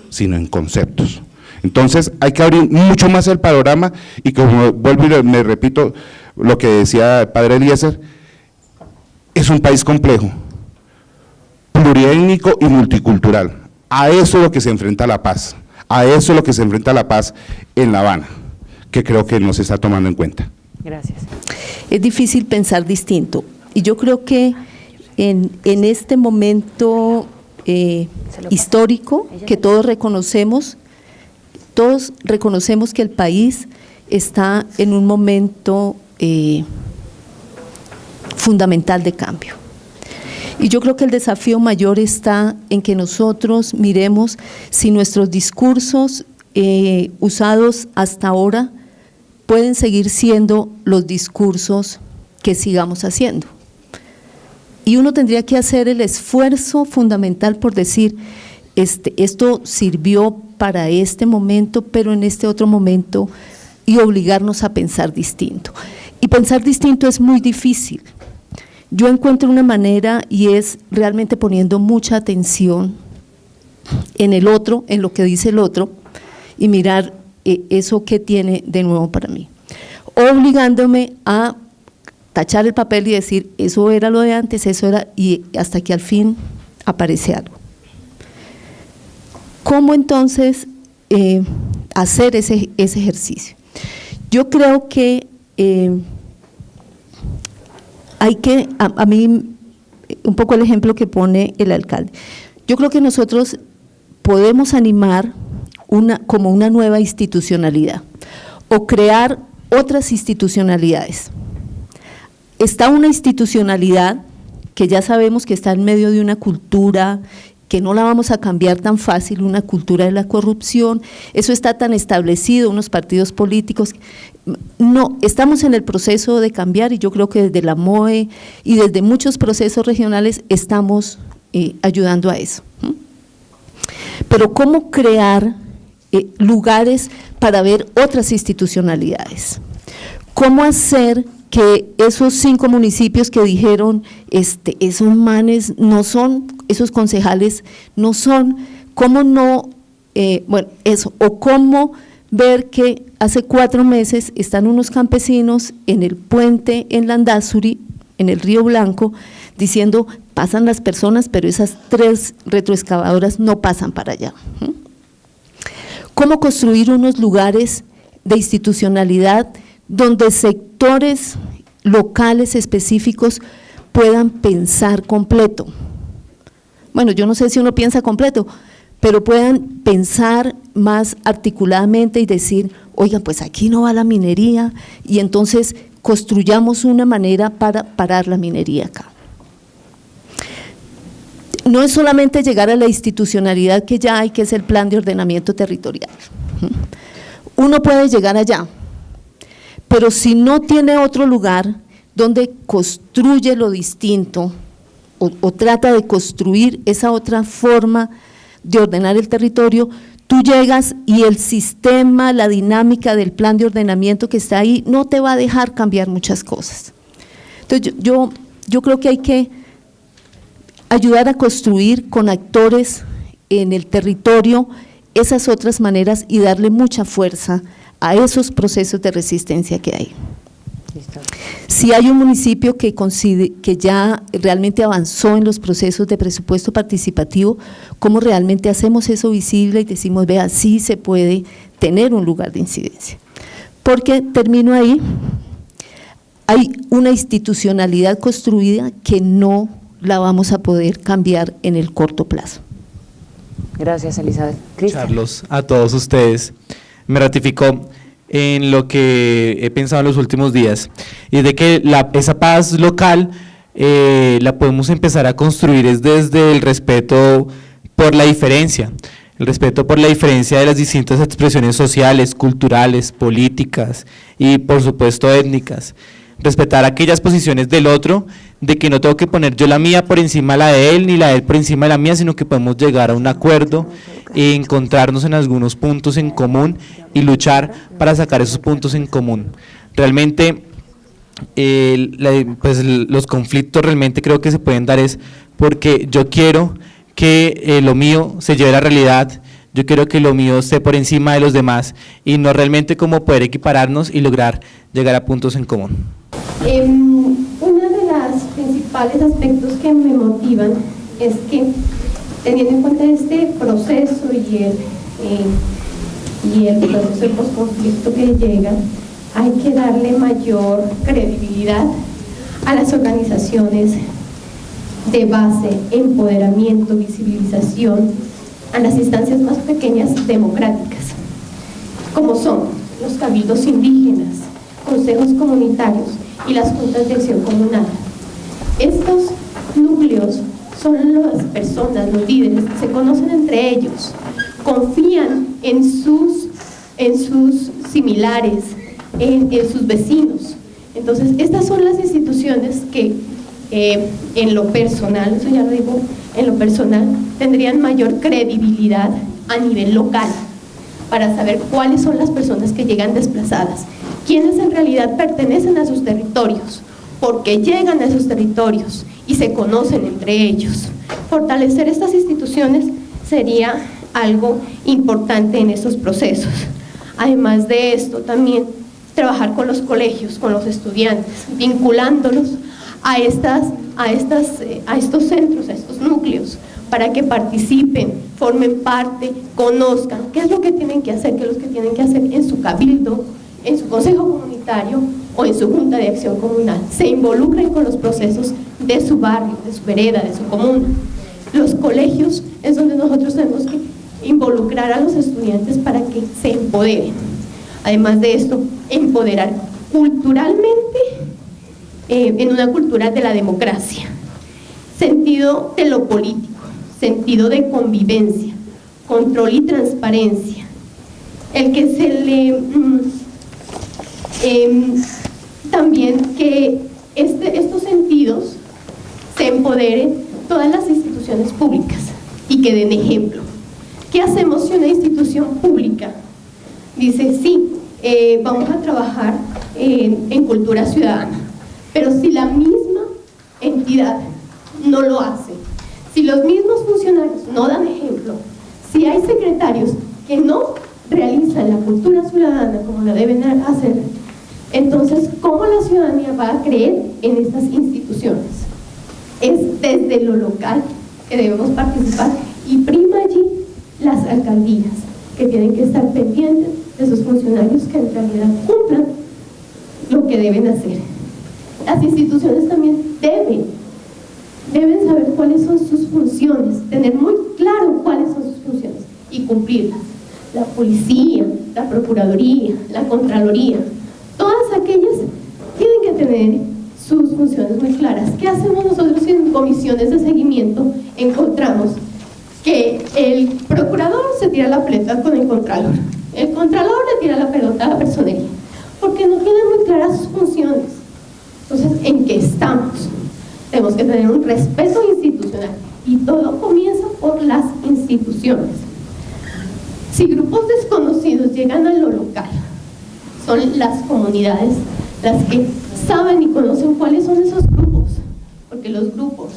sino en conceptos. Entonces hay que abrir mucho más el panorama y como vuelvo y me repito lo que decía el padre Eliezer, es un país complejo, pluriétnico y multicultural. A eso es lo que se enfrenta la paz, a eso es lo que se enfrenta la paz en La Habana, que creo que no se está tomando en cuenta. Gracias. Es difícil pensar distinto y yo creo que en este momento histórico que todos reconocemos que el país está en un momento fundamental de cambio. Y yo creo que el desafío mayor está en que nosotros miremos si nuestros discursos usados hasta ahora pueden seguir siendo los discursos que sigamos haciendo. Y uno tendría que hacer el esfuerzo fundamental por decir, esto sirvió para este momento, pero en este otro momento, y obligarnos a pensar distinto. Y pensar distinto es muy difícil. Yo encuentro una manera y es realmente poniendo mucha atención en el otro, en lo que dice el otro, y mirar eso que tiene de nuevo para mí, obligándome a tachar el papel y decir, eso era lo de antes, eso era, y hasta que al fin aparece algo. ¿Cómo entonces hacer ese ejercicio? Yo creo que hay que, a mí, un poco el ejemplo que pone el alcalde, yo creo que nosotros podemos animar como una nueva institucionalidad o crear otras institucionalidades. Está una institucionalidad que ya sabemos que está en medio de una cultura que no la vamos a cambiar tan fácil, una cultura de la corrupción, eso está tan establecido, unos partidos políticos, no, estamos en el proceso de cambiar y yo creo que desde la MOE y desde muchos procesos regionales estamos ayudando a eso. Pero ¿cómo crear lugares para ver otras institucionalidades? ¿Cómo hacer que esos 5 municipios que dijeron, esos manes no son, esos concejales no son, cómo no, bueno, eso, o cómo ver que hace 4 meses están unos campesinos en el puente en Landazuri, en el Río Blanco, diciendo, pasan las personas, pero esas 3 retroexcavadoras no pasan para allá. ¿Cómo construir unos lugares de institucionalidad donde sectores locales específicos puedan pensar completo? Bueno, yo no sé si uno piensa completo, pero puedan pensar más articuladamente y decir, oigan, pues aquí no va la minería, y entonces construyamos una manera para parar la minería acá. No es solamente llegar a la institucionalidad que ya hay, que es el plan de ordenamiento territorial. Uno puede llegar allá, pero si no tiene otro lugar donde construye lo distinto o trata de construir esa otra forma de ordenar el territorio, tú llegas y el sistema, la dinámica del plan de ordenamiento que está ahí no te va a dejar cambiar muchas cosas. Entonces yo creo que hay que ayudar a construir con actores en el territorio esas otras maneras y darle mucha fuerza a esos procesos de resistencia que hay. Si hay un municipio que ya realmente avanzó en los procesos de presupuesto participativo, ¿cómo realmente hacemos eso visible y decimos, vea, sí se puede tener un lugar de incidencia? Porque, termino ahí, hay una institucionalidad construida que no la vamos a poder cambiar en el corto plazo. Gracias, Elizabeth. Cristian. Carlos, a todos ustedes. Me ratificó en lo que he pensado en los últimos días, y de que esa paz local la podemos empezar a construir es desde el respeto por la diferencia, el respeto por la diferencia de las distintas expresiones sociales, culturales, políticas y por supuesto étnicas, respetar aquellas posiciones del otro, de que no tengo que poner yo la mía por encima de la de él, ni la de él por encima de la mía, sino que podemos llegar a un acuerdo, encontrarnos en algunos puntos en común y luchar para sacar esos puntos en común. Realmente, pues los conflictos realmente creo que se pueden dar es porque yo quiero que lo mío se lleve a la realidad, yo quiero que lo mío esté por encima de los demás y no realmente como poder equipararnos y lograr llegar a puntos en común. Uno de los principales aspectos que me motivan es que, teniendo en cuenta este proceso y el proceso de posconflicto que llega, hay que darle mayor credibilidad a las organizaciones de base, empoderamiento, visibilización, a las instancias más pequeñas democráticas, como son los cabildos indígenas, consejos comunitarios y las juntas de acción comunal. Estos núcleos son las personas, los líderes, que se conocen entre ellos, confían en sus similares, en sus vecinos. Entonces, estas son las instituciones que en lo personal, eso ya lo digo, en lo personal, tendrían mayor credibilidad a nivel local para saber cuáles son las personas que llegan desplazadas, quiénes en realidad pertenecen a sus territorios, por qué llegan a esos territorios y se conocen entre ellos. Fortalecer estas instituciones sería algo importante en estos procesos. Además de esto, también trabajar con los colegios, con los estudiantes, vinculándolos a estos centros, a estos núcleos, para que participen, formen parte, conozcan qué es lo que tienen que hacer, qué es lo que tienen que hacer en su cabildo, en su consejo comunitario o en su junta de acción comunal. Se involucren con los procesos de su barrio, de su vereda, de su comuna. Los colegios es donde nosotros tenemos que involucrar a los estudiantes para que se empoderen. Además de esto, empoderar culturalmente en una cultura de la democracia, sentido de lo político, sentido de convivencia, control y transparencia, el que se le también que estos sentidos se empoderen todas las instituciones públicas y que den ejemplo. ¿Qué hacemos si una institución pública dice sí, vamos a trabajar en cultura ciudadana, pero si la misma entidad no lo hace, si los mismos funcionarios no dan ejemplo, si hay secretarios que no realizan la cultura ciudadana como la deben hacer, entonces ¿cómo la ciudadanía va a creer en estas instituciones? Es desde lo local que debemos participar y prima allí las alcaldías, que tienen que estar pendientes de esos funcionarios que en realidad cumplan lo que deben hacer. Las instituciones también deben saber cuáles son sus funciones, tener muy claro cuáles son sus funciones y cumplirlas. La policía, la procuraduría, la contraloría, todas aquellas tienen que tener sus funciones muy claras. ¿Qué hacemos nosotros en comisiones de seguimiento? Encontramos que el procurador se tira la pelota con el contralor le tira la pelota a la personería, porque no tienen muy claras sus funciones. Entonces, ¿en qué estamos? Tenemos que tener un respeto institucional y todo comienza por las instituciones. Si grupos desconocidos llegan a lo local, son las comunidades las que saben y conocen cuáles son esos grupos, porque los grupos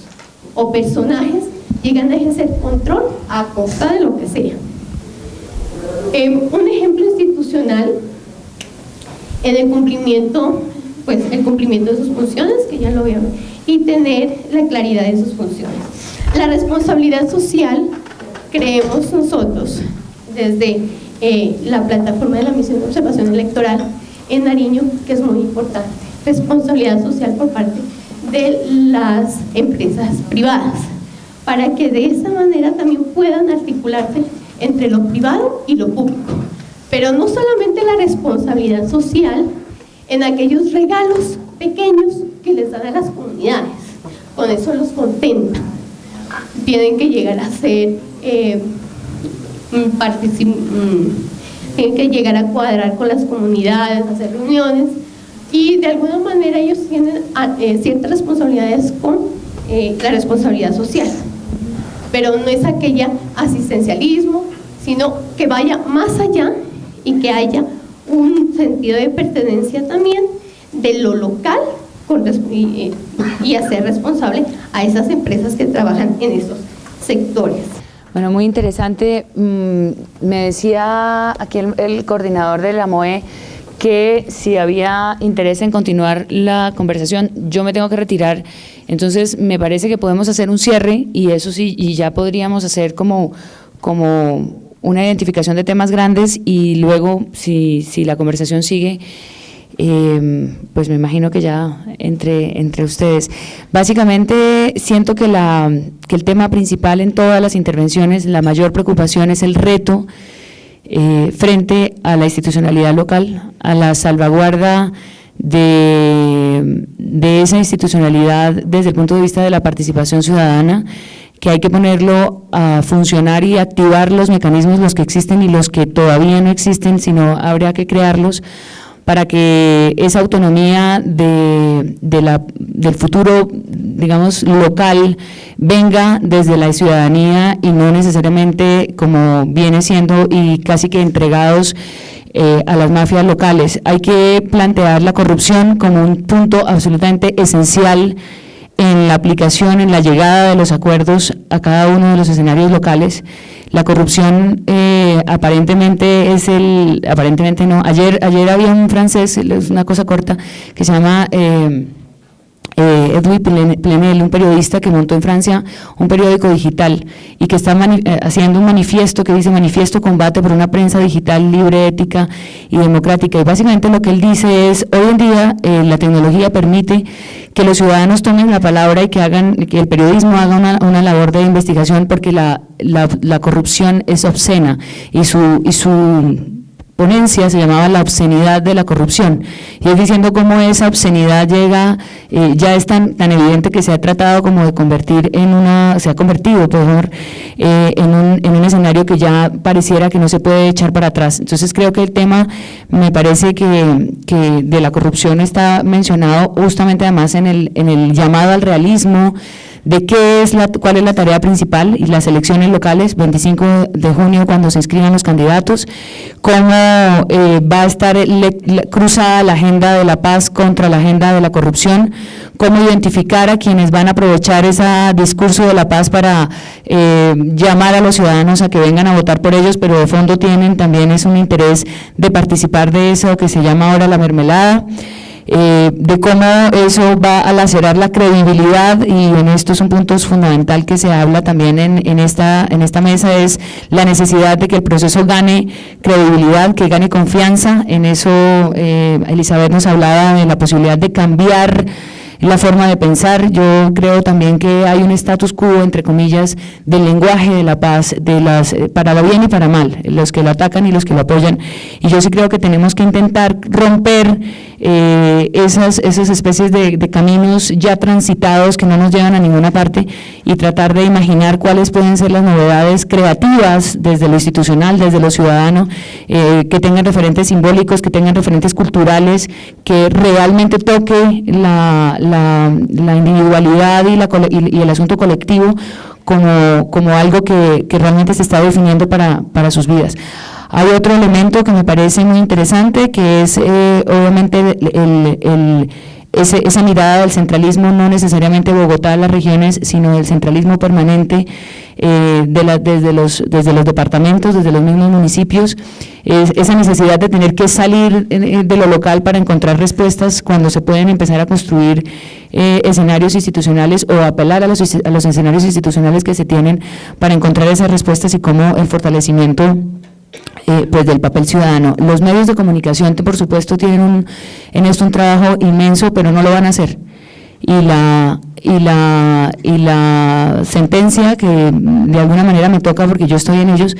o personajes llegan a ejercer control a costa de lo que sea. Un ejemplo institucional en el cumplimiento de sus funciones, que ya lo vieron, y tener la claridad de sus funciones. La responsabilidad social, creemos nosotros, desde la plataforma de la Misión de Observación Electoral en Nariño, que es muy importante. Responsabilidad social por parte de las empresas privadas, para que de esa manera también puedan articularse entre lo privado y lo público. Pero no solamente la responsabilidad social en aquellos regalos pequeños que les dan a las comunidades, con eso los contentan. Tienen que llegar a ser tienen que llegar a cuadrar con las comunidades, hacer reuniones, y de alguna manera ellos tienen ciertas responsabilidades con la responsabilidad social, pero no es aquella asistencialismo, sino que vaya más allá y que haya un sentido de pertenencia también de lo local y hacer responsable a esas empresas que trabajan en esos sectores. Bueno, muy interesante. Me decía aquí el coordinador de la MOE que si había interés en continuar la conversación. Yo me tengo que retirar, entonces me parece que podemos hacer un cierre y eso sí, y ya podríamos hacer como una identificación de temas grandes y luego si la conversación sigue, pues me imagino que ya entre ustedes. Básicamente siento que el tema principal en todas las intervenciones, la mayor preocupación es el reto frente a la institucionalidad local, a la salvaguarda de esa institucionalidad desde el punto de vista de la participación ciudadana, que hay que ponerlo a funcionar y activar los mecanismos, los que existen y los que todavía no existen, sino habría que crearlos para que esa autonomía del futuro, digamos, local, venga desde la ciudadanía y no necesariamente como viene siendo y casi que entregados a las mafias locales. Hay que plantear la corrupción como un punto absolutamente esencial en la aplicación, en la llegada de los acuerdos a cada uno de los escenarios locales. La corrupción aparentemente no. Ayer había un francés, es una cosa corta, que se llama Edouard Plenel, un periodista que montó en Francia un periódico digital y que está haciendo un manifiesto que dice Manifiesto Combate por una prensa digital libre, ética y democrática, y básicamente lo que él dice es, hoy en día la tecnología permite que los ciudadanos tomen la palabra y que el periodismo haga una labor de investigación, porque la corrupción es obscena y su ponencia se llamaba La obscenidad de la corrupción, y es diciendo cómo esa obscenidad llega, ya es tan evidente que se ha tratado como de convertido en un escenario que ya pareciera que no se puede echar para atrás. Entonces creo que el tema, me parece que de la corrupción está mencionado justamente además en el llamado al realismo, de cuál es la tarea principal y las elecciones locales, 25 de junio cuando se inscriban los candidatos, cómo va a estar cruzada la agenda de la paz contra la agenda de la corrupción, cómo identificar a quienes van a aprovechar ese discurso de la paz para llamar a los ciudadanos a que vengan a votar por ellos, pero de fondo también es un interés de participar de eso que se llama ahora la mermelada. De cómo eso va a lacerar la credibilidad, y en esto es un punto fundamental que se habla también en esta mesa, es la necesidad de que el proceso gane credibilidad, que gane confianza. En eso Elizabeth nos hablaba de la posibilidad de cambiar la forma de pensar. Yo creo también que hay un status quo, entre comillas, del lenguaje de la paz, para lo bien y para mal, los que lo atacan y los que lo apoyan, y yo sí creo que tenemos que intentar romper esas especies de caminos ya transitados que no nos llevan a ninguna parte, y tratar de imaginar cuáles pueden ser las novedades creativas desde lo institucional, desde lo ciudadano, que tengan referentes simbólicos, que tengan referentes culturales, que realmente toque la individualidad y el asunto colectivo como algo que realmente se está definiendo para sus vidas. Hay otro elemento que me parece muy interesante, que es obviamente esa mirada del centralismo, no necesariamente Bogotá de las regiones, sino del centralismo permanente desde los departamentos, desde los mismos municipios, esa necesidad de tener que salir de lo local para encontrar respuestas cuando se pueden empezar a construir escenarios institucionales, o apelar a los escenarios institucionales que se tienen para encontrar esas respuestas, y cómo el fortalecimiento pues del papel ciudadano. Los medios de comunicación, por supuesto, tienen en esto un trabajo inmenso, pero no lo van a hacer. Y la sentencia, que de alguna manera me toca porque yo estoy en ellos,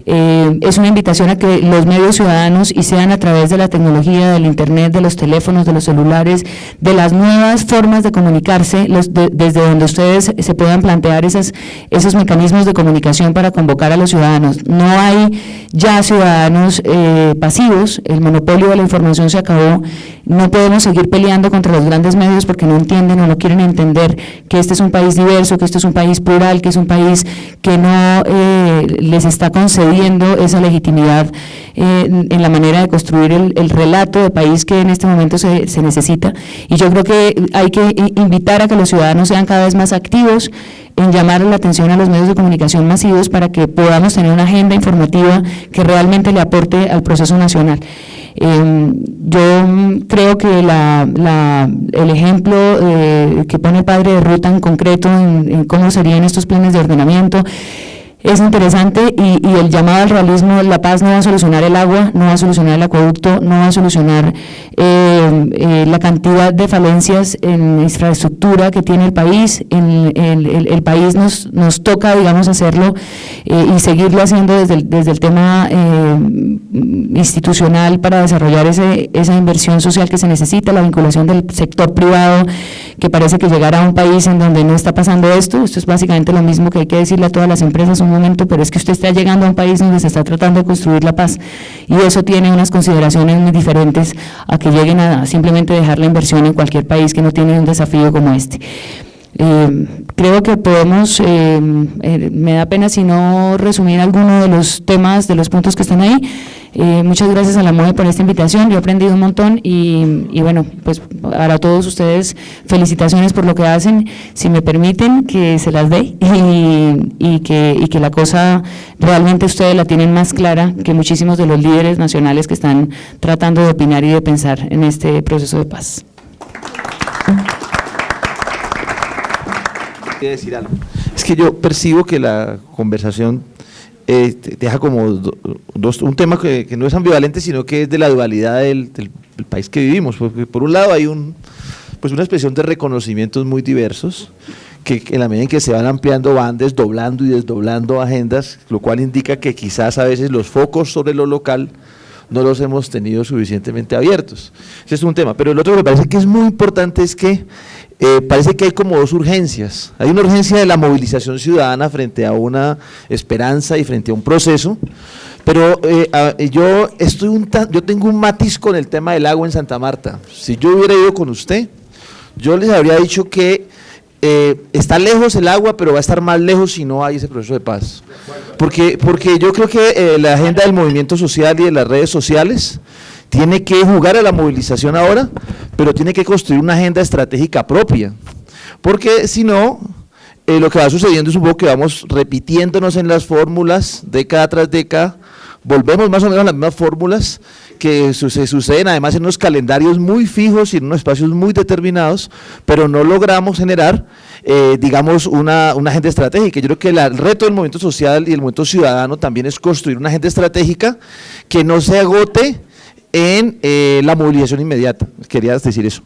es una invitación a que los medios ciudadanos, y sean a través de la tecnología, del internet, de los teléfonos, de los celulares, de las nuevas formas de comunicarse, desde donde ustedes se puedan plantear esos mecanismos de comunicación para convocar a los ciudadanos. No hay ya ciudadanos pasivos, el monopolio de la información se acabó, No podemos seguir peleando contra los grandes medios porque no entienden o no quieren entender que este es un país diverso, que este es un país plural, que es un país que no les está concediendo esa legitimidad en la manera de construir el relato de país que en este momento se necesita. Y yo creo que hay que invitar a que los ciudadanos sean cada vez más activos en llamar la atención a los medios de comunicación masivos para que podamos tener una agenda informativa que realmente le aporte al proceso nacional. Yo creo que el ejemplo que pone el padre de Ruta en concreto en cómo serían estos planes de ordenamiento es interesante y el llamado al realismo. La paz no va a solucionar el agua, no va a solucionar el acueducto, no va a solucionar la cantidad de falencias en infraestructura que tiene el país. El país nos toca, digamos, hacerlo y seguirlo haciendo desde el tema institucional para desarrollar esa inversión social que se necesita, la vinculación del sector privado, que parece que llegar a un país en donde no está pasando esto es básicamente lo mismo que hay que decirle a todas las empresas un momento, pero es que usted está llegando a un país donde se está tratando de construir la paz y eso tiene unas consideraciones muy diferentes a que lleguen a simplemente dejar la inversión en cualquier país que no tiene un desafío como este. Creo que podemos, me da pena si no resumir alguno de los temas, de los puntos que están ahí. Muchas gracias a la MOE por esta invitación, yo he aprendido un montón y bueno, pues para todos ustedes felicitaciones por lo que hacen, si me permiten que se las dé y que la cosa realmente ustedes la tienen más clara que muchísimos de los líderes nacionales que están tratando de opinar y de pensar en este proceso de paz. Decir algo. Es que yo percibo que la conversación deja como un tema que no es ambivalente, sino que es de la dualidad del país que vivimos, porque por un lado hay pues una expresión de reconocimientos muy diversos, que en la medida en que se van ampliando van desdoblando y desdoblando agendas, lo cual indica que quizás a veces los focos sobre lo local no los hemos tenido suficientemente abiertos. Ese es un tema, pero el otro que me parece que es muy importante es que parece que hay como dos urgencias. Hay una urgencia de la movilización ciudadana frente a una esperanza y frente a un proceso, pero yo tengo un matiz con el tema del agua en Santa Marta. Si yo hubiera ido con usted, yo les habría dicho que está lejos el agua, pero va a estar más lejos si no hay ese proceso de paz. Porque yo creo que la agenda del movimiento social y de las redes sociales tiene que jugar a la movilización ahora, pero tiene que construir una agenda estratégica propia, porque si no, lo que va sucediendo es un poco que vamos repitiéndonos en las fórmulas, década tras década, volvemos más o menos a las mismas fórmulas que se suceden además en unos calendarios muy fijos y en unos espacios muy determinados, pero no logramos generar, digamos, una agenda estratégica. Yo creo que el reto del movimiento social y el movimiento ciudadano también es construir una agenda estratégica que no se agote en la movilización inmediata. Quería decir eso.